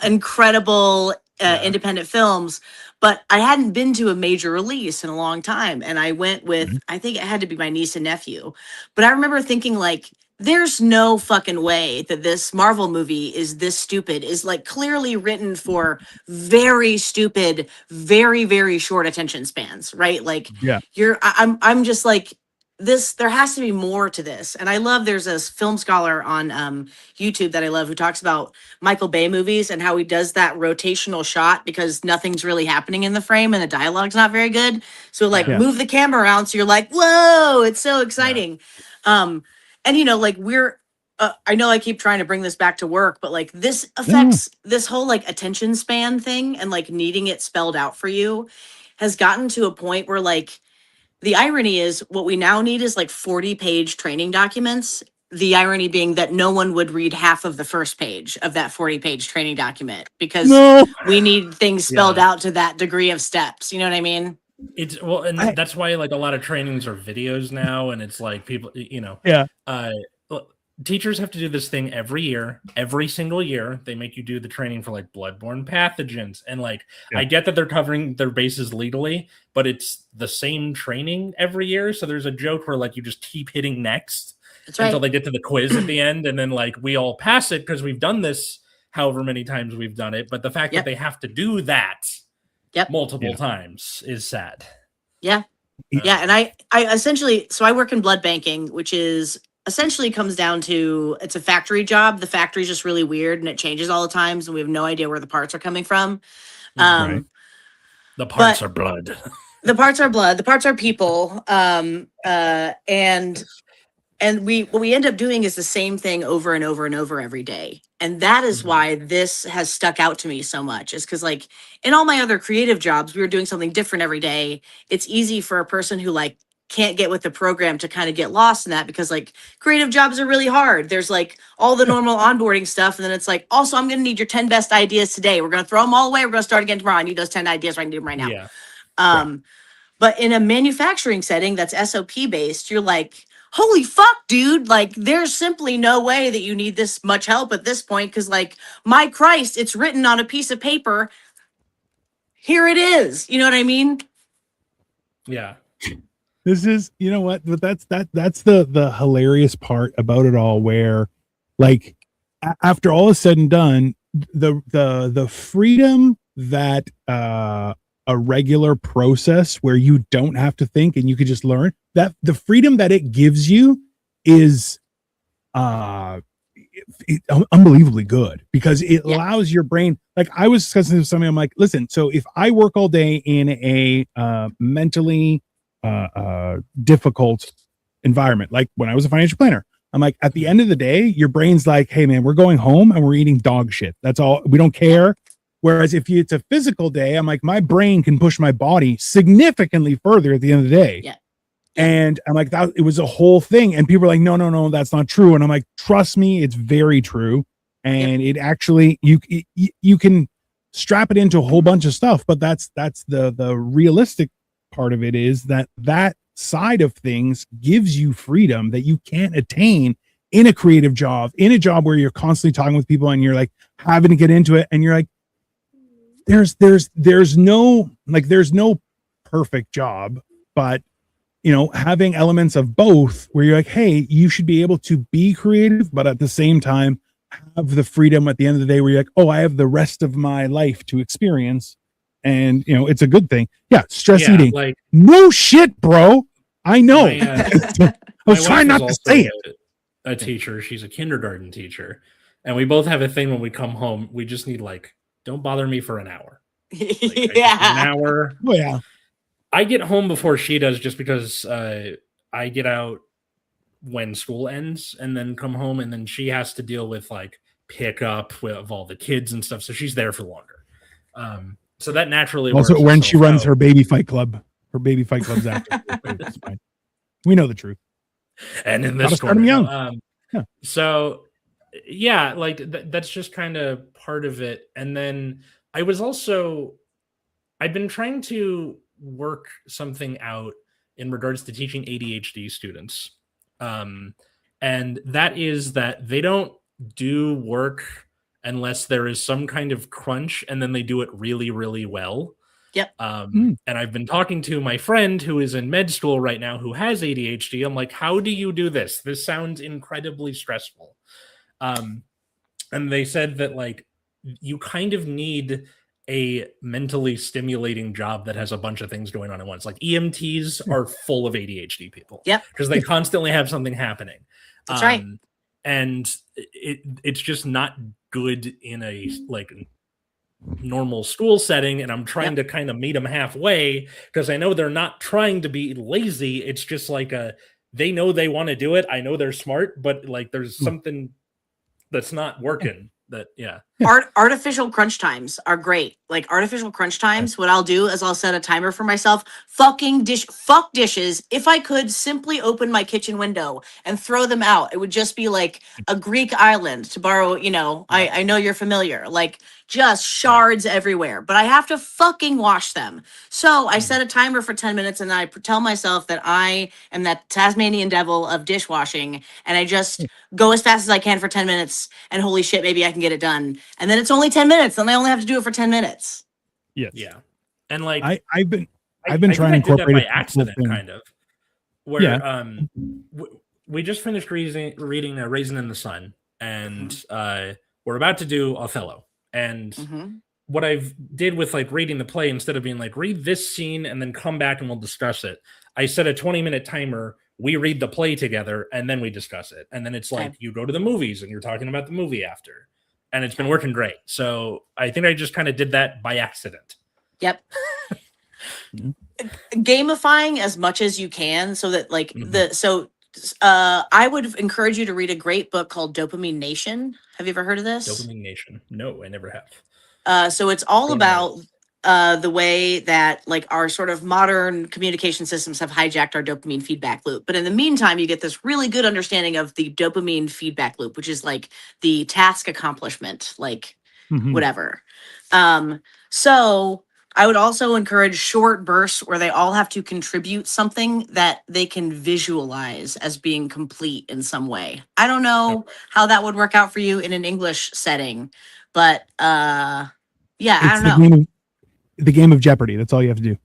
incredible independent films. But I hadn't been to a major release in a long time. And I went with, I think it had to be my niece and nephew. But I remember thinking, like, there's no fucking way that this Marvel movie is this stupid, is like clearly written for very stupid, very, very short attention spans, right? Like, I'm just like, this, there has to be more to this. And I love, there's this film scholar on YouTube that I love who talks about Michael Bay movies and how he does that rotational shot because nothing's really happening in the frame and the dialogue's not very good. So like move the camera around so you're like, whoa, it's so exciting. And you know, like I know I keep trying to bring this back to work, but like this affects this whole like attention span thing and like needing it spelled out for you has gotten to a point where like the irony is what we now need is like 40-page training documents. The irony being that no one would read half of the first page of that 40-page training document because we need things spelled out to that degree of steps. You know what I mean? It's well, and that's why like a lot of trainings are videos now, and it's like people, you know, teachers have to do this thing every single year. They make you do the training for like bloodborne pathogens, and like I get that they're covering their bases legally, but it's the same training every year. So there's a joke where like you just keep hitting next until they get to the quiz at the end, and then like we all pass it because we've done this however many times we've done it. But the fact that they have to do that multiple times is sad. And I essentially, so I work in blood banking, which is essentially comes down to, it's a factory job. The factory is just really weird and it changes all the times and we have no idea where the parts are coming from. The parts are blood. The parts are blood. The parts are people. And what we end up doing is the same thing over and over and over every day. And that is why this has stuck out to me so much, is because like in all my other creative jobs, we were doing something different every day. It's easy for a person who like can't get with the program to kind of get lost in that because like creative jobs are really hard. There's like all the normal onboarding stuff. And then it's like, also, I'm going to need your 10 best ideas today. We're going to throw them all away. We're going to start again tomorrow. I need those 10 ideas. I can do them right now. But in a manufacturing setting that's SOP based, you're like, holy fuck, dude. Like, there's simply no way that you need this much help at this point. Cause like, my Christ, it's written on a piece of paper. Here it is. You know what I mean? Yeah. This is, you know what, but that's the hilarious part about it all, where like after all is said and done, the freedom that a regular process where you don't have to think and you could just learn, that the freedom that it gives you is unbelievably good, because it allows your brain, like I was discussing with somebody, I'm like, listen, so if I work all day in a mentally difficult environment, like when I was a financial planner, I'm like, at the end of the day, your brain's like, hey man, we're going home and we're eating dog shit. That's all. We don't care. Whereas if it's a physical day, I'm like, my brain can push my body significantly further at the end of the day. And I'm like, that it was a whole thing. And people are like, no, that's not true. And I'm like, trust me, it's very true. And it actually, you can strap it into a whole bunch of stuff, but that's the realistic part of it, is that side of things gives you freedom that you can't attain in a creative job, in a job where you're constantly talking with people and you're like having to get into it. And you're like, there's no perfect job, but you know, having elements of both where you're like, hey, you should be able to be creative, but at the same time have the freedom at the end of the day where you're like, oh, I have the rest of my life to experience. And you know, it's a good thing. Stress eating. Like, no shit, bro. I know. I was trying not to say it. A teacher. She's a kindergarten teacher. And we both have a thing when we come home. We just need like, don't bother me for an hour. Like, an hour. Oh, yeah. I get home before she does, just because I get out when school ends and then come home, and then she has to deal with like pick up of all the kids and stuff. So she's there for longer. So that naturally also works when she runs her baby fight club. Her baby fight club's after. It's fine. We know the truth. And in this corner, young. So yeah, like that's just kind of part of it. And then I was also I've been trying to work something out in regards to teaching ADHD students. And that is that they don't do work unless there is some kind of crunch, and then they do it really, really well. Yep. And I've been talking to my friend who is in med school right now who has ADHD. I'm like, how do you do this? This sounds incredibly stressful. And they said that like you kind of need a mentally stimulating job that has a bunch of things going on at once. Like EMTs are full of ADHD people. Yep. Because they constantly have something happening. That's right. And it's just not good in a like normal school setting. And I'm trying to kind of meet them halfway because I know they're not trying to be lazy. It's just like they know they want to do it. I know they're smart, but like there's something that's not working. Artificial crunch times are great. Like artificial crunch times, what I'll do is I'll set a timer for myself. Fuck dishes. If I could simply open my kitchen window and throw them out, it would just be like a Greek island, to borrow, I know you're familiar, like just shards everywhere, but I have to fucking wash them. So I set a timer for 10 minutes and I tell myself that I am that Tasmanian devil of dishwashing, and I just go as fast as I can for 10 minutes, and holy shit, maybe I can get it done. And then it's only 10 minutes, and I only have to do it for 10 minutes. Yes. Yeah. And like I've been trying to incorporate it by accident, kind of. Where we just finished reading Raisin in the Sun, and we're about to do Othello. And what I've did with like reading the play, instead of being like read this scene and then come back and we'll discuss it, I set a 20-minute timer. We read the play together and then we discuss it. And then it's like you go to the movies and you're talking about the movie after. And it's been working great. So I think I just kind of did that by accident. Yep. Gamifying as much as you can so that like I would encourage you to read a great book called Dopamine Nation. Have you ever heard of this? Dopamine Nation. No, I never have. So it's all about the way that like our sort of modern communication systems have hijacked our dopamine feedback loop. But in the meantime, you get this really good understanding of the dopamine feedback loop, which is like the task accomplishment, like whatever. So I would also encourage short bursts where they all have to contribute something that they can visualize as being complete in some way. I don't know how that would work out for you in an English setting, but I don't know. The game of Jeopardy. That's all you have to do.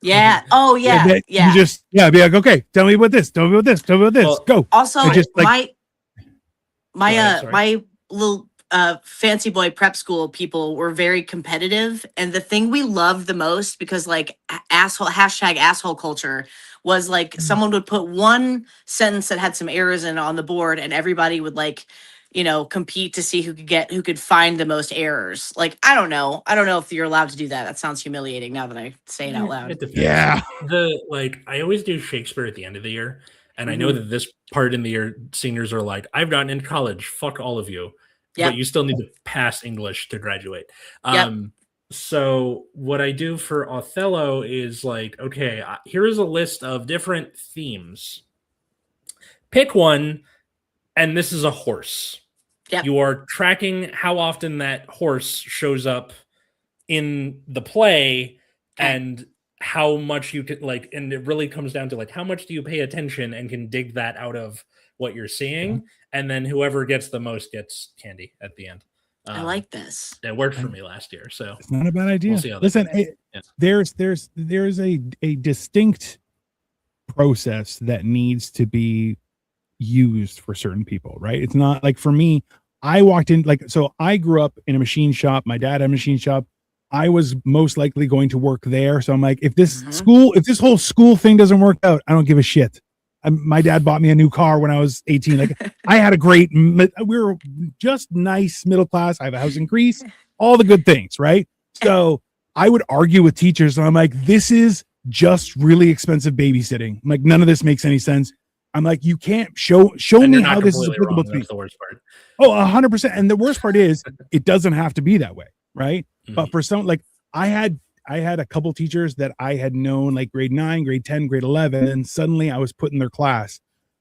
Yeah. Oh, yeah. You just be like, okay, tell me about this. Tell me about this. Tell me about this. Well, go. Also, just, like, my little fancy boy prep school people were very competitive, and the thing we loved the most, because like #asshole culture, was like someone would put one sentence that had some errors in it on the board, and everybody would like compete to see who could find the most errors. Like, I don't know if you're allowed to do that. That sounds humiliating now that I say it out loud. Yeah. I always do Shakespeare at the end of the year. And I know that this part in the year, seniors are like, I've gotten into college. Fuck all of you. Yep. But you still need to pass English to graduate. So what I do for Othello is like, okay, here is a list of different themes. Pick one, and this is a horse. Yep. You are tracking how often that horse shows up in the play and how much you could like, and it really comes down to like, how much do you pay attention and can dig that out of what you're seeing? And then whoever gets the most gets candy at the end. I like this. It worked for me last year. So it's not a bad idea. We'll see how Listen, there's a distinct process that needs to be used for certain people, right? It's not like, for me, I walked in so I grew up in a machine shop. My dad had a machine shop. I was most likely going to work there. So I'm like, if this whole school thing doesn't work out, I don't give a shit. My dad bought me a new car when I was 18. Like, I had we were just nice middle class. I have a house in Greece, all the good things, right? So I would argue with teachers, and I'm like, this is just really expensive babysitting. I'm like, none of this makes any sense. I'm like, you can't show me how this is applicable to me. That's the worst part. Oh, 100%. And the worst part is, it doesn't have to be that way, right? But for some, like, I had a couple teachers that I had known, like grade 9, grade 10, grade 11, and suddenly I was put in their class,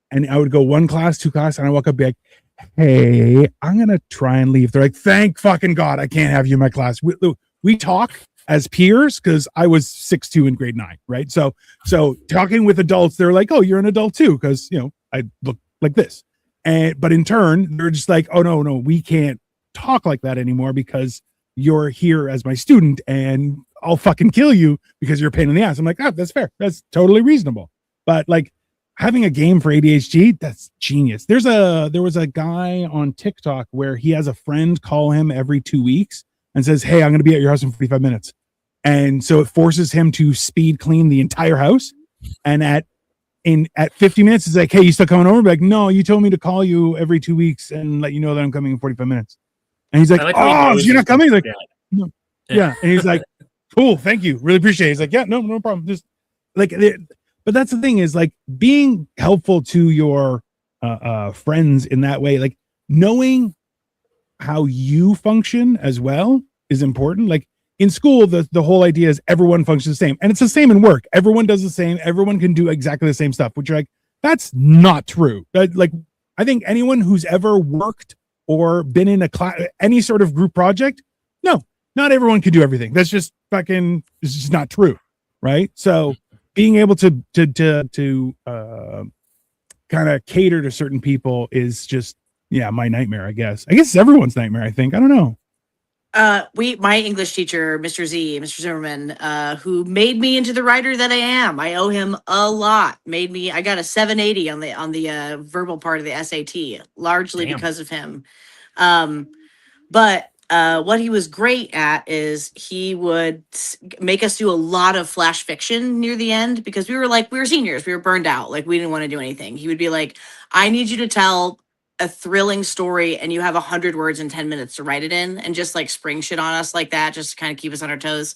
and I would go one class, two class, and I walk up and be like, hey, I'm gonna try and leave. They're like, thank fucking God, I can't have you in my class. We talk as peers because I was 6'2" in grade 9, right? So talking with adults, they're like, "Oh, you're an adult too," because I look like this. But in turn, they're just like, "Oh no, we can't talk like that anymore because you're here as my student, and I'll fucking kill you because you're a pain in the ass." I'm like, "Oh, that's fair. That's totally reasonable." But like having a game for ADHD, that's genius. There was a guy on TikTok where he has a friend call him every 2 weeks and says, "Hey, I'm going to be at your house in 45 minutes." And so it forces him to speed clean the entire house. And at 50 minutes, it's like, "Hey, you still coming over?" Like, "No, you told me to call you every 2 weeks and let you know that I'm coming in 45 minutes. And he's like, "Oh, you're not coming?" He's like, "No." Yeah. And he's like, "Cool, thank you. Really appreciate it." He's like, "Yeah, no problem." Just like, but that's the thing is like being helpful to your friends in that way, like knowing how you function as well is important. Like in school, the whole idea is everyone functions the same, and it's the same in work. Everyone does the same. Everyone can do exactly the same stuff, which you're like, that's not true. Like, I think anyone who's ever worked or been in a class, any sort of group project, no, not everyone can do everything. That's just fucking, it's just not true, right? So being able to kind of cater to certain people is just, yeah, my nightmare, I guess. I guess it's everyone's nightmare, I think. I don't know. My English teacher, Mr. Zimmerman, who made me into the writer that I am. I owe him a lot. I got a 780 on the verbal part of the SAT, largely because of him. But what he was great at is he would make us do a lot of flash fiction near the end because we were seniors. We were burned out. Like we didn't want to do anything. He would be like, "I need you to tell a thrilling story and you have 100 words in 10 minutes to write it in," and just like spring shit on us like that, just to kind of keep us on our toes.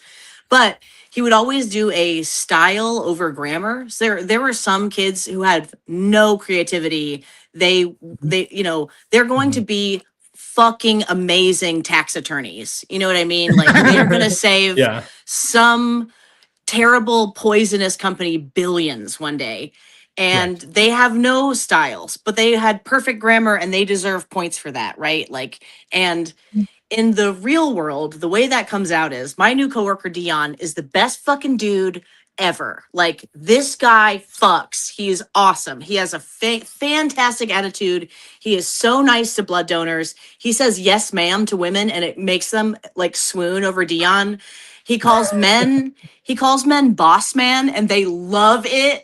But he would always do a style over grammar. So there were some kids who had no creativity. They're going to be fucking amazing tax attorneys. You know what I mean? Like they're going to save some terrible poisonous company billions one day. And they have no styles, but they had perfect grammar and they deserve points for that, right? Like, and in the real world, the way that comes out is my new coworker, Dion, is the best fucking dude ever. Like, this guy fucks. He is awesome. He has a fantastic attitude. He is so nice to blood donors. He says yes, ma'am to women, and it makes them like swoon over Dion. He calls men boss man, and they love it.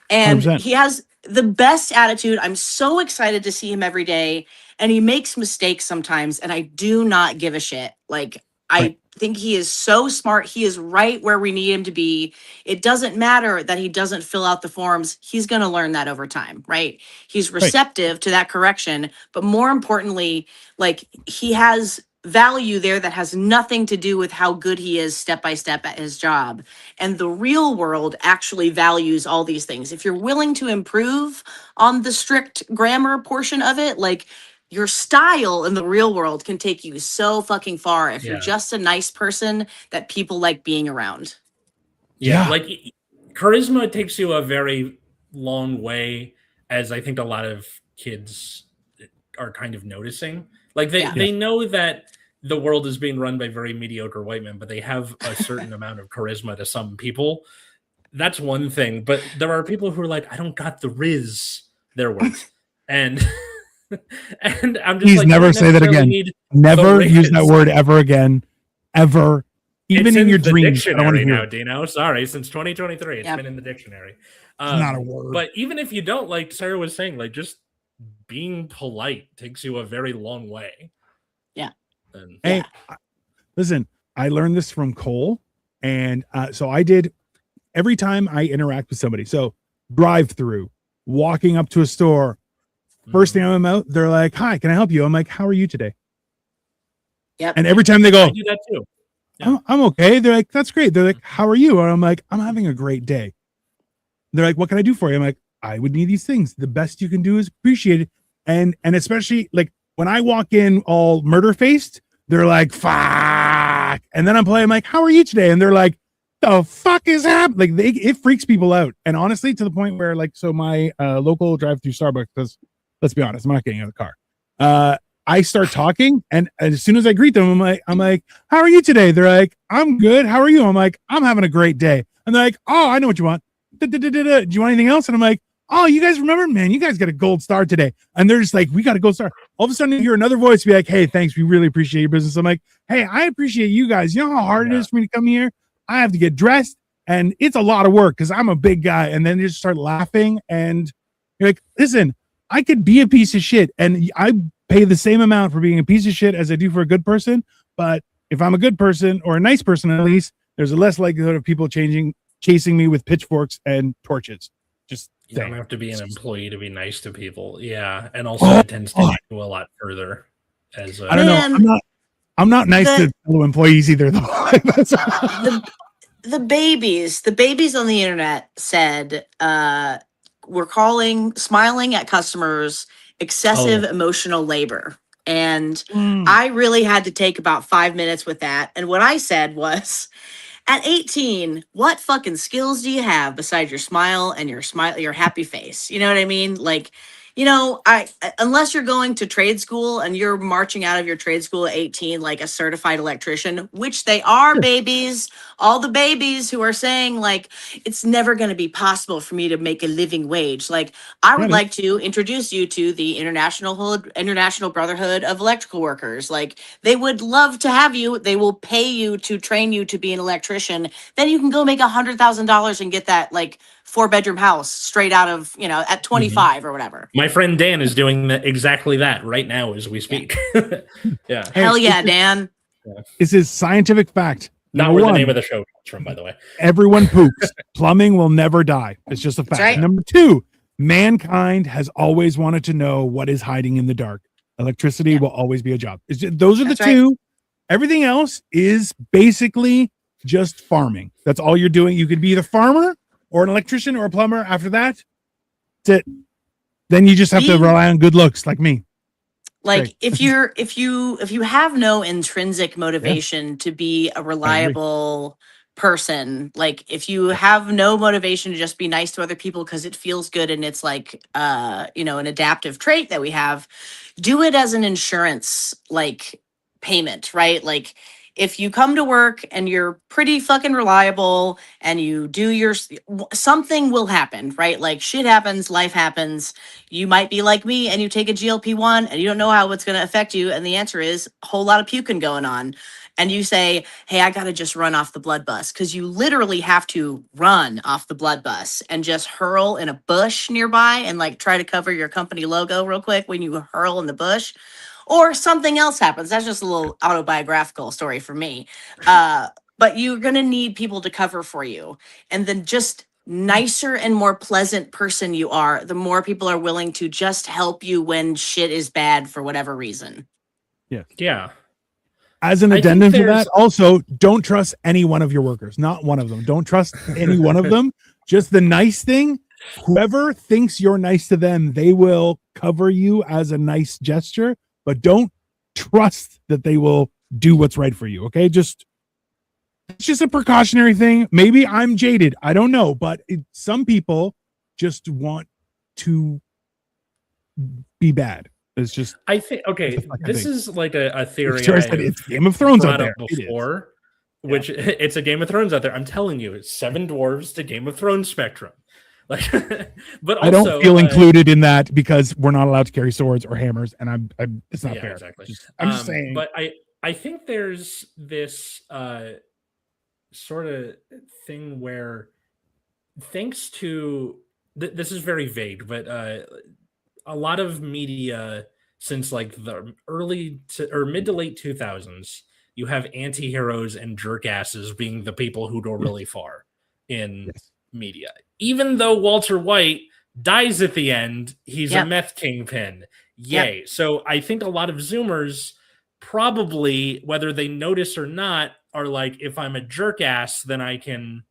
And 100%. he has the best attitude. I'm so excited to see him every day. And he makes mistakes sometimes, and I do not give a shit. Like, I think he is so smart. He is right where we need him to be. It doesn't matter that he doesn't fill out the forms. He's going to learn that over time, right? He's receptive to that correction. But more importantly, like, he has value there that has nothing to do with how good he is step by step at his job. And the real world actually values all these things. If you're willing to improve on the strict grammar portion of it, like, your style in the real world can take you so fucking far if you're just a nice person that people like being around. Yeah, like charisma takes you a very long way, as I think a lot of kids are kind of noticing. Like they know that the world is being run by very mediocre white men, but they have a certain amount of charisma to some people. That's one thing. But there are people who are like, I don't got the riz, their words. And and I'm just please never say that again. Never use that word ever again. Ever. Even in your dreams. I don't want to hear it. Dino. Sorry, since 2023, it's been in the dictionary. It's not a word. But even if you don't, like Sarah was saying, like just being polite takes you a very long way. Yeah. And, hey, listen, I learned this from Cole. And so I did every time I interact with somebody. So drive through, walking up to a store, first thing I'm out, they're like, "Hi, can I help you?" I'm like, "How are you today?" Yep. And every time they go, I do that too. Yeah. I'm okay. They're like, "That's great." They're like, "How are you?" And I'm like, "I'm having a great day." They're like, "What can I do for you?" I'm like, "I would need these things. The best you can do is appreciate it." And especially like when I walk in all murder faced, they're like, "Fuck." And then I'm like, "How are you today?" And they're like, "The fuck is happening?" Like it freaks people out. And honestly, to the point where like, so my local drive through Starbucks, because let's be honest, I'm not getting out of the car. I start talking, and as soon as I greet them, I'm like, how are you today? They're like, I'm good. How are you? I'm like, I'm having a great day. And they're like, oh, I know what you want. Do you want anything else? And I'm like, oh, you guys remember, man, you guys got a gold star today. And they're just like, we got a gold star. All of a sudden you hear another voice be like, hey, thanks. We really appreciate your business. I'm like, hey, I appreciate you guys. You know how hard it is for me to come here? I have to get dressed and it's a lot of work because I'm a big guy. And then they just start laughing and you're like, listen, I could be a piece of shit and I pay the same amount for being a piece of shit as I do for a good person. But if I'm a good person or a nice person, at least there's a less likelihood of people chasing me with pitchforks and torches. Just you don't have to be an employee to be nice to people. Yeah. And also it tends to go a lot further as I don't know. I'm not nice to fellow employees either though. The babies on the internet said we're smiling at customers excessive emotional labor. And I really had to take about 5 minutes with that. And what I said was, at 18, what fucking skills do you have besides your smile and your happy face? You know what I mean? Like, you know, unless you're going to trade school and you're marching out of your trade school at 18 like a certified electrician, which they are, babies, all the babies who are saying like it's never going to be possible for me to make a living wage. Like, I would like to introduce you to the International Brotherhood of Electrical Workers. Like, they would love to have you. They will pay you to train you to be an electrician. Then you can go make $100,000 and get that like 4-bedroom house straight out of, you know, at 25 or whatever. My friend Dan is doing exactly that right now as we speak. Yeah. Hell yeah, Dan. This is scientific fact. Not where the name of the show comes from, by the way. Everyone poops. Plumbing will never die. It's just a fact. Right. Number 2, mankind has always wanted to know what is hiding in the dark. Electricity will always be a job. Those are the two. Right. Everything else is basically just farming. That's all you're doing. You could be the farmer or an electrician or a plumber. After that, that's it. Then you just have to rely on good looks like me. Like if you have no intrinsic motivation to be a reliable person, like if you have no motivation to just be nice to other people because it feels good and it's like you know, an adaptive trait that we have, do it as an insurance like payment, right? Like, if you come to work and you're pretty fucking reliable and you do something will happen, right? Like, shit happens, life happens. You might be like me and you take a GLP-1 and you don't know how it's going to affect you. And the answer is a whole lot of puking going on. And you say, hey, I got to just run off the blood bus, because you literally have to run off the blood bus and just hurl in a bush nearby and like try to cover your company logo real quick when you hurl in the bush. Or something else happens. That's just a little autobiographical story for me. But you're going to need people to cover for you. And then just nicer and more pleasant person you are, the more people are willing to just help you when shit is bad for whatever reason. Yeah. Yeah. As an addendum to that, also, don't trust any one of your workers. Not one of them. Don't trust any one of them. Just the nice thing. Whoever thinks you're nice to them, they will cover you as a nice gesture. But don't trust that they will do what's right for you. Okay. It's just a precautionary thing. Maybe I'm jaded. I don't know. But some people just want to be bad. It's just, I think, okay, this is like a theory. It's Game of Thrones out there. Before, which it's a Game of Thrones out there. I'm telling you, it's 7 dwarves to Game of Thrones spectrum. Like, but also, I don't feel included in that because we're not allowed to carry swords or hammers, and it's not fair. Exactly. I'm just saying. But I think there's this sort of thing where, thanks to this is very vague, but a lot of media since like the mid to late 2000s, you have anti-heroes and jerkasses being the people who go really far in media. Even though Walter White dies at the end, he's a meth kingpin. Yay. Yep. So I think a lot of Zoomers probably, whether they notice or not, are like, if I'm a jerk ass, then I can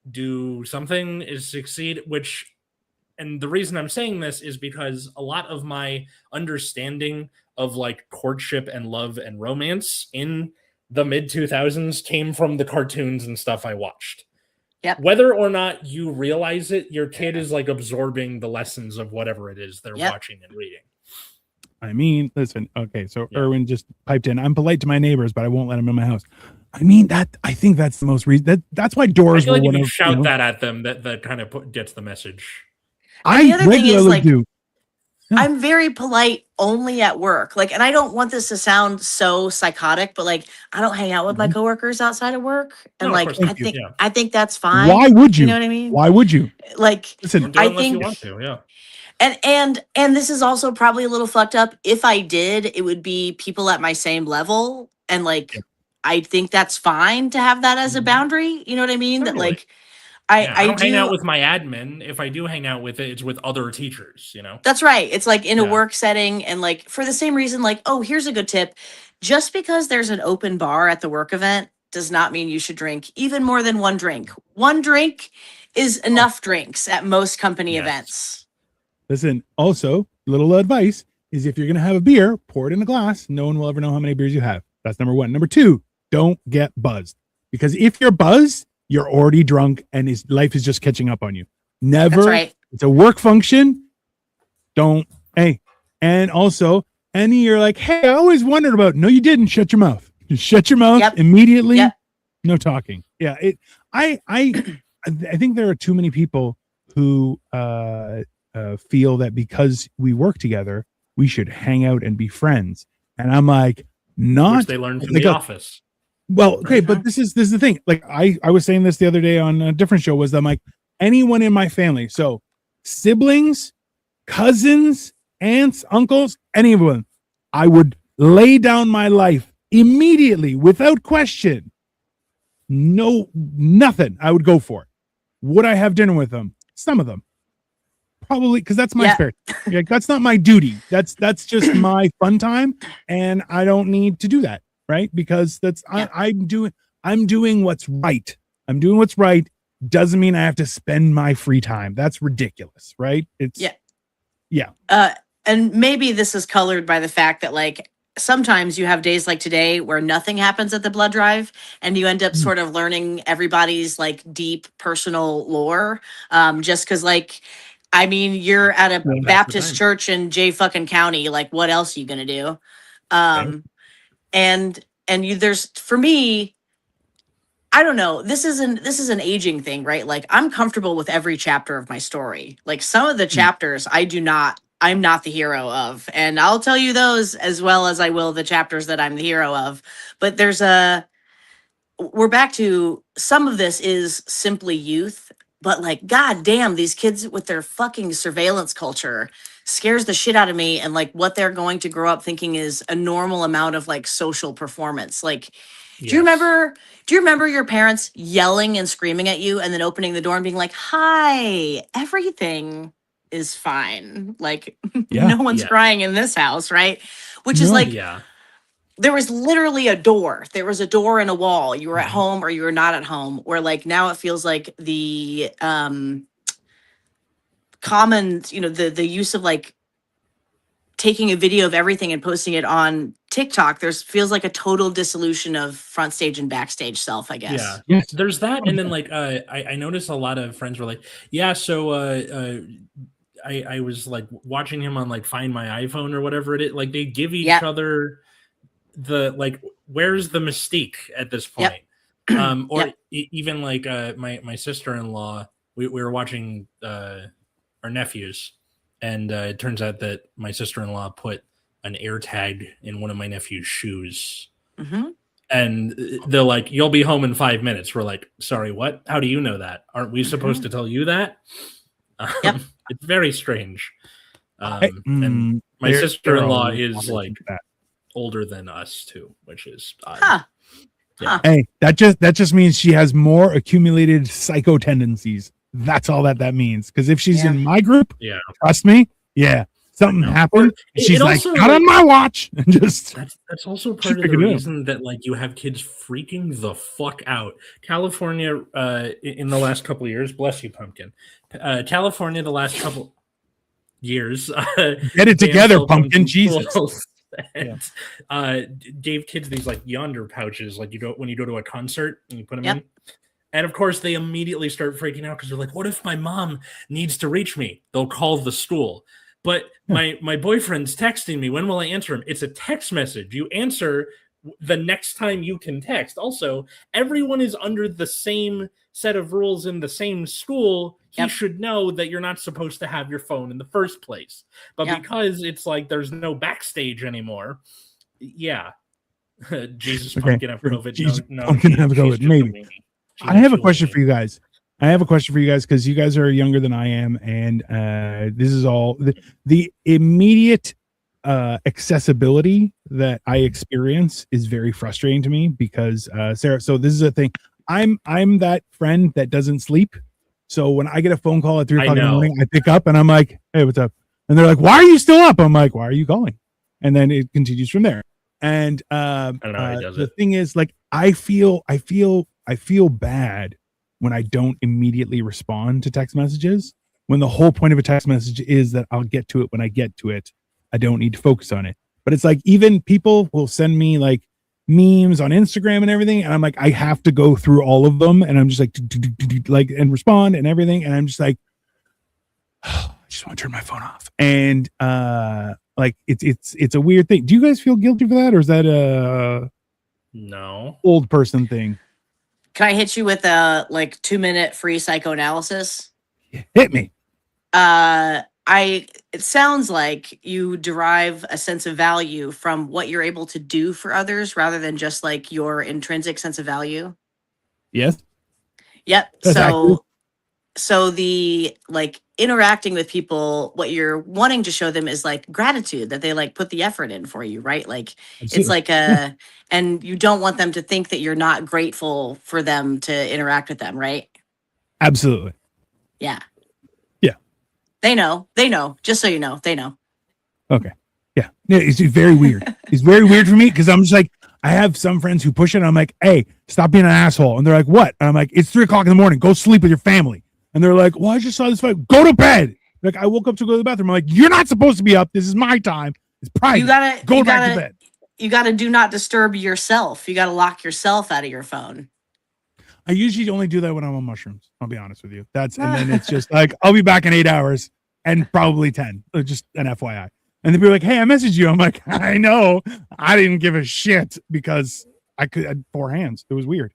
do something is succeed, and the reason I'm saying this is because a lot of my understanding of like courtship and love and romance in the mid 2000s came from the cartoons and stuff I watched. Yep. Whether or not you realize it, your kid is like absorbing the lessons of whatever it is they're watching and reading. I mean, listen, okay, so Erwin just piped in. I'm polite to my neighbors, but I won't let them in my house. I mean, I think that's the most reason. That's why doors. I feel like if you shout that at them, that kind of gets the message. And the other thing is, like, do. I'm very polite only at work. Like, and I don't want this to sound so psychotic, but like, I don't hang out with my coworkers outside of work. And No, like, course, I think that's fine. Why would you? You know what I mean? Why would you? Like, listen, I unless think you want to, yeah. And this is also probably a little fucked up. If I did, it would be people at my same level. And like, I think that's fine to have that as a boundary. You know what I mean? Totally. That like, I don't hang out with my admin. If I do hang out with it, it's with other teachers, you know? That's right. It's like in a work setting, and like for the same reason, like, oh, here's a good tip. Just because there's an open bar at the work event does not mean you should drink even more than one drink. One drink is enough drinks at most company events. Listen, also, little advice is if you're going to have a beer, pour it in a glass. No one will ever know how many beers you have. That's number one. Number two, don't get buzzed. Because if you're buzzed, you're already drunk and life is just catching up on you. Never. That's right. It's a work function. Don't. Hey. And also, you're like, hey, I always wondered about. No, you didn't. Shut your mouth. Just shut your mouth immediately. No talking. Yeah. I think there are too many people who feel that because we work together, we should hang out and be friends. And I'm like, not. Which they learned from The Office. Well, okay, but this is the thing. Like I was saying this the other day on a different show, was that I'm like, anyone in my family, so siblings, cousins, aunts, uncles, anyone, I would lay down my life immediately without question. No, nothing. I would go for it. Would I have dinner with them? Some of them. Probably, because that's my spare. Like, that's not my duty. That's just my fun time, and I don't need to do that. Right, because I'm doing what's right. I'm doing what's right. Doesn't mean I have to spend my free time. That's ridiculous, right? It's and maybe this is colored by the fact that like sometimes you have days like today where nothing happens at the blood drive, and you end up sort of learning everybody's like deep personal lore, just because like. I mean, you're at a Baptist church in J fucking County. Like, what else are you gonna do? And there's, for me, I don't know, this is an aging thing, right? Like, I'm comfortable with every chapter of my story. Like, some of the chapters I'm not the hero of, and I'll tell you those as well as I will the chapters that I'm the hero of. But we're back to, some of this is simply youth, but like, god damn, these kids with their fucking surveillance culture scares the shit out of me, and like what they're going to grow up thinking is a normal amount of like social performance. Like, do you remember your parents yelling and screaming at you and then opening the door and being like, hi, everything is fine. Like, no one's crying in this house, right? Which is like, there was literally a door. There was a door in a wall. You were at home or you were not at home. Where like now it feels like the common, the use of like taking a video of everything and posting it on TikTok. Feels like a total dissolution of front stage and backstage self, I guess. Yeah, yes. There's that, and then like I noticed a lot of friends were like, I was like watching him on like Find My iPhone or whatever it is. Like they give each other the like, where's the mystique at this point? Even like my sister-in-law, we were watching our nephews, and it turns out that my sister-in-law put an air tag in one of my nephew's shoes. And they're like, you'll be home in 5 minutes. We're like, sorry, what? How do you know that? Aren't we supposed to tell you that? It's very strange. And my sister-in-law is like older than us too, which is odd. Hey, that just means she has more accumulated psycho tendencies. That's all that means. Because if she's in my group, trust me, something happened. She's like, not on my watch. And just that's also part of the reason that like you have kids freaking the fuck out. California, in the last couple of years, bless you, Pumpkin. California, the last couple years, get it together, Pumpkin. Jesus. And gave kids these like yonder pouches, like when you go to a concert and you put them in. And of course, they immediately start freaking out because they're like, what if my mom needs to reach me? They'll call the school. but my boyfriend's texting me. When will I answer him? It's a text message. You answer the next time you can text. Also, everyone is under the same set of rules in the same school. He should know that you're not supposed to have your phone in the first place. But because it's like there's no backstage anymore, Jesus pumpkin have COVID. Jesus pumpkin have COVID. Maybe. I have a question for you guys. Because you guys are younger than I am, and this is all the immediate accessibility that I experience is very frustrating to me because Sarah. So this is a thing. I'm that friend that doesn't sleep. So when I get a phone call at 3 o'clock in the morning, I pick up and I'm like, "Hey, what's up?" And they're like, "Why are you still up?" I'm like, "Why are you calling?" And then it continues from there. And I don't know how he does the it. thing is, like, I feel bad when I don't immediately respond to text messages. When the whole point of a text message is that I'll get to it when I get to it. I don't need to focus on it. But it's like even people will send me like memes on Instagram and everything, and I'm like, I have to go through all of them, and I'm just like and respond and everything, and I'm just like, I just want to turn my phone off. And like it's a weird thing. Do you guys feel guilty for that, or is that a no old person thing? Can I hit you with a 2-minute free psychoanalysis? Hit me. It sounds like you derive a sense of value from what you're able to do for others rather than just like your intrinsic sense of value. Yes. Yep. That's accurate. So the interacting with people, what you're wanting to show them is like gratitude that they like put the effort in for you, right? Like Absolutely. it's like and you don't want them to think that you're not grateful for them to interact with them, right? Absolutely. Yeah. Yeah. They know. Just so you know, they know. Okay. Yeah. It's very weird. It's very weird for me because I'm just like, I have some friends who push it. And I'm like, hey, stop being an asshole. And they're like, what? And I'm like, it's 3 o'clock in the morning. Go sleep with your family. And they're like, well, I just saw this fight. Go to bed. Like, I woke up to go to the bathroom. I'm like, you're not supposed to be up. This is my time. It's private. You gotta go back to bed. You gotta do not disturb yourself. You gotta lock yourself out of your phone. I usually only do that when I'm on mushrooms. I'll be honest with you. And then it's just like, I'll be back in 8 hours and probably 10. Just an FYI. And they'll be like, hey, I messaged you. I'm like, I know. I didn't give a shit because I had 4 hands. It was weird.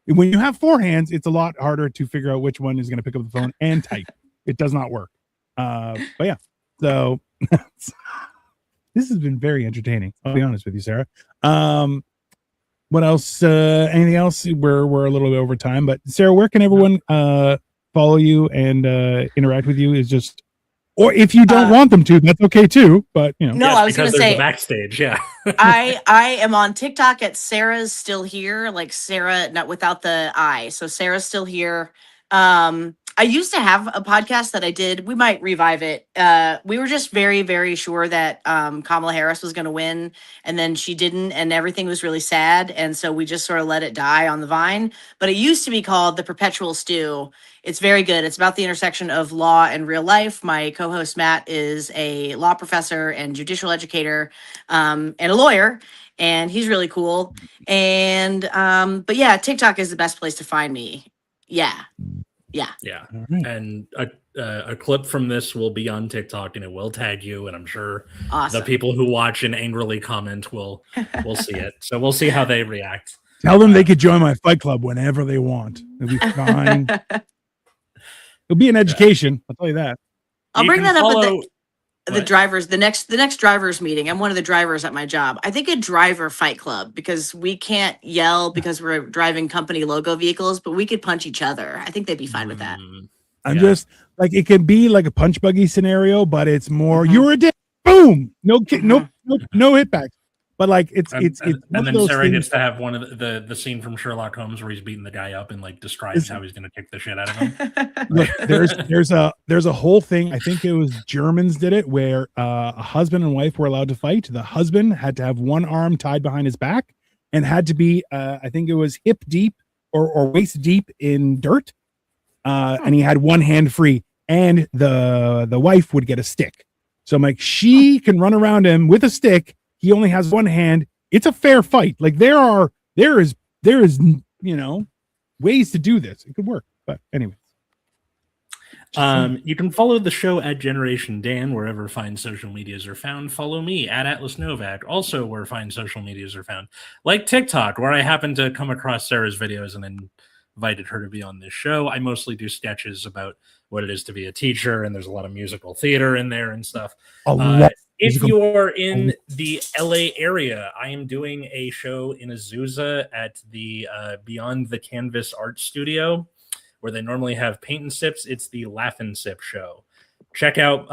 When you have 4 hands, it's a lot harder to figure out which one is going to pick up the phone and type. It does not work. But yeah, so this has been very entertaining. I'll be honest with you, Sarah. What else? Anything else? We're a little bit over time, but Sarah, where can everyone follow you and interact with you? Is just, or if you don't want them to, that's okay too. But you know, no, yes, I was going to say backstage. Yeah, I am on TikTok at Sarah's Still Here, like Sarah, not without the I. So Sarah's Still Here. I used to have a podcast that I did. We might revive it. We were just very, very sure that Kamala Harris was going to win, and then she didn't, and everything was really sad. And so we just sort of let it die on the vine. But it used to be called The Perpetual Stew. It's very good. It's about the intersection of law and real life. My co-host Matt is a law professor and judicial educator, and a lawyer, and he's really cool. And but yeah, TikTok is the best place to find me. Yeah. Right. And a clip from this will be on TikTok, and it will tag you, and I'm sure Awesome. the people who watch and angrily comment will see it. So we'll see how they react. Tell them they could join my fight club whenever they want. It'll be fine. It'll be an education. I'll tell you that. I'll bring that up at the drivers, the next drivers meeting. I'm one of the drivers at my job. I think a driver fight club, because we can't yell because we're driving company logo vehicles, but we could punch each other. I think they'd be fine with that. I'm just like, it can be like a punch buggy scenario, but it's more you're a dick. Boom. No hitbacks. But like it's and then Sarah gets to have one of the scene from Sherlock Holmes where he's beating the guy up and like describes how he's going to kick the shit out of him. Look, there's a whole thing. I think it was Germans did it where a husband and wife were allowed to fight. The husband had to have one arm tied behind his back and had to be I think it was hip deep or waist deep in dirt, and he had one hand free, and the wife would get a stick. So I'm like, she can run around him with a stick. He only has one hand. It's a fair fight. Like there is, ways to do this. It could work. But anyway, You can follow the show at Generation Dan wherever fine social medias are found. Follow me at Atlas Novak, also where fine social medias are found. Like TikTok, where I happen to come across Sarah's videos and invited her to be on this show. I mostly do sketches about what it is to be a teacher, and there's a lot of musical theater in there and stuff. If you are in the LA area, I am doing a show in Azusa at the Beyond the Canvas Art Studio, where they normally have paint and sips. It's the Laugh and Sip show. Check out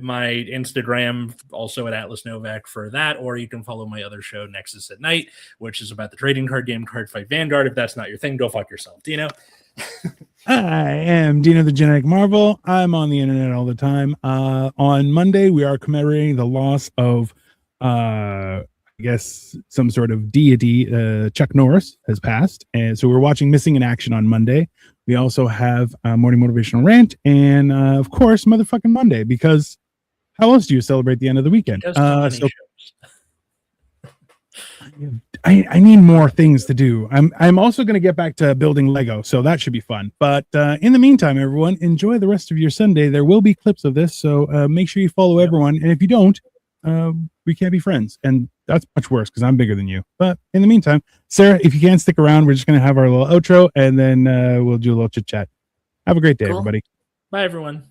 my Instagram, also at Atlas Novak, for that, or you can follow my other show, Nexus at Night, which is about the trading card game Card Fight Vanguard. If that's not your thing, go fuck yourself, Dino. I am Dino the Genetic Marvel. I'm on the internet all the time. On Monday, we are commemorating the loss of, I guess, some sort of deity. Chuck Norris has passed. And so we're watching Missing in Action on Monday. We also have Morning Motivational Rant and, of course, Motherfucking Monday, because how else do you celebrate the end of the weekend? I need more things to do. I'm also going to get back to building Lego, so that should be fun. But in the meantime, everyone, enjoy the rest of your Sunday. There will be clips of this, so make sure you follow everyone. And if you don't, we can't be friends. And that's much worse because I'm bigger than you. But in the meantime, Sarah, if you can't stick around, we're just going to have our little outro, and then we'll do a little chit chat. Have a great day, everybody. Bye, everyone.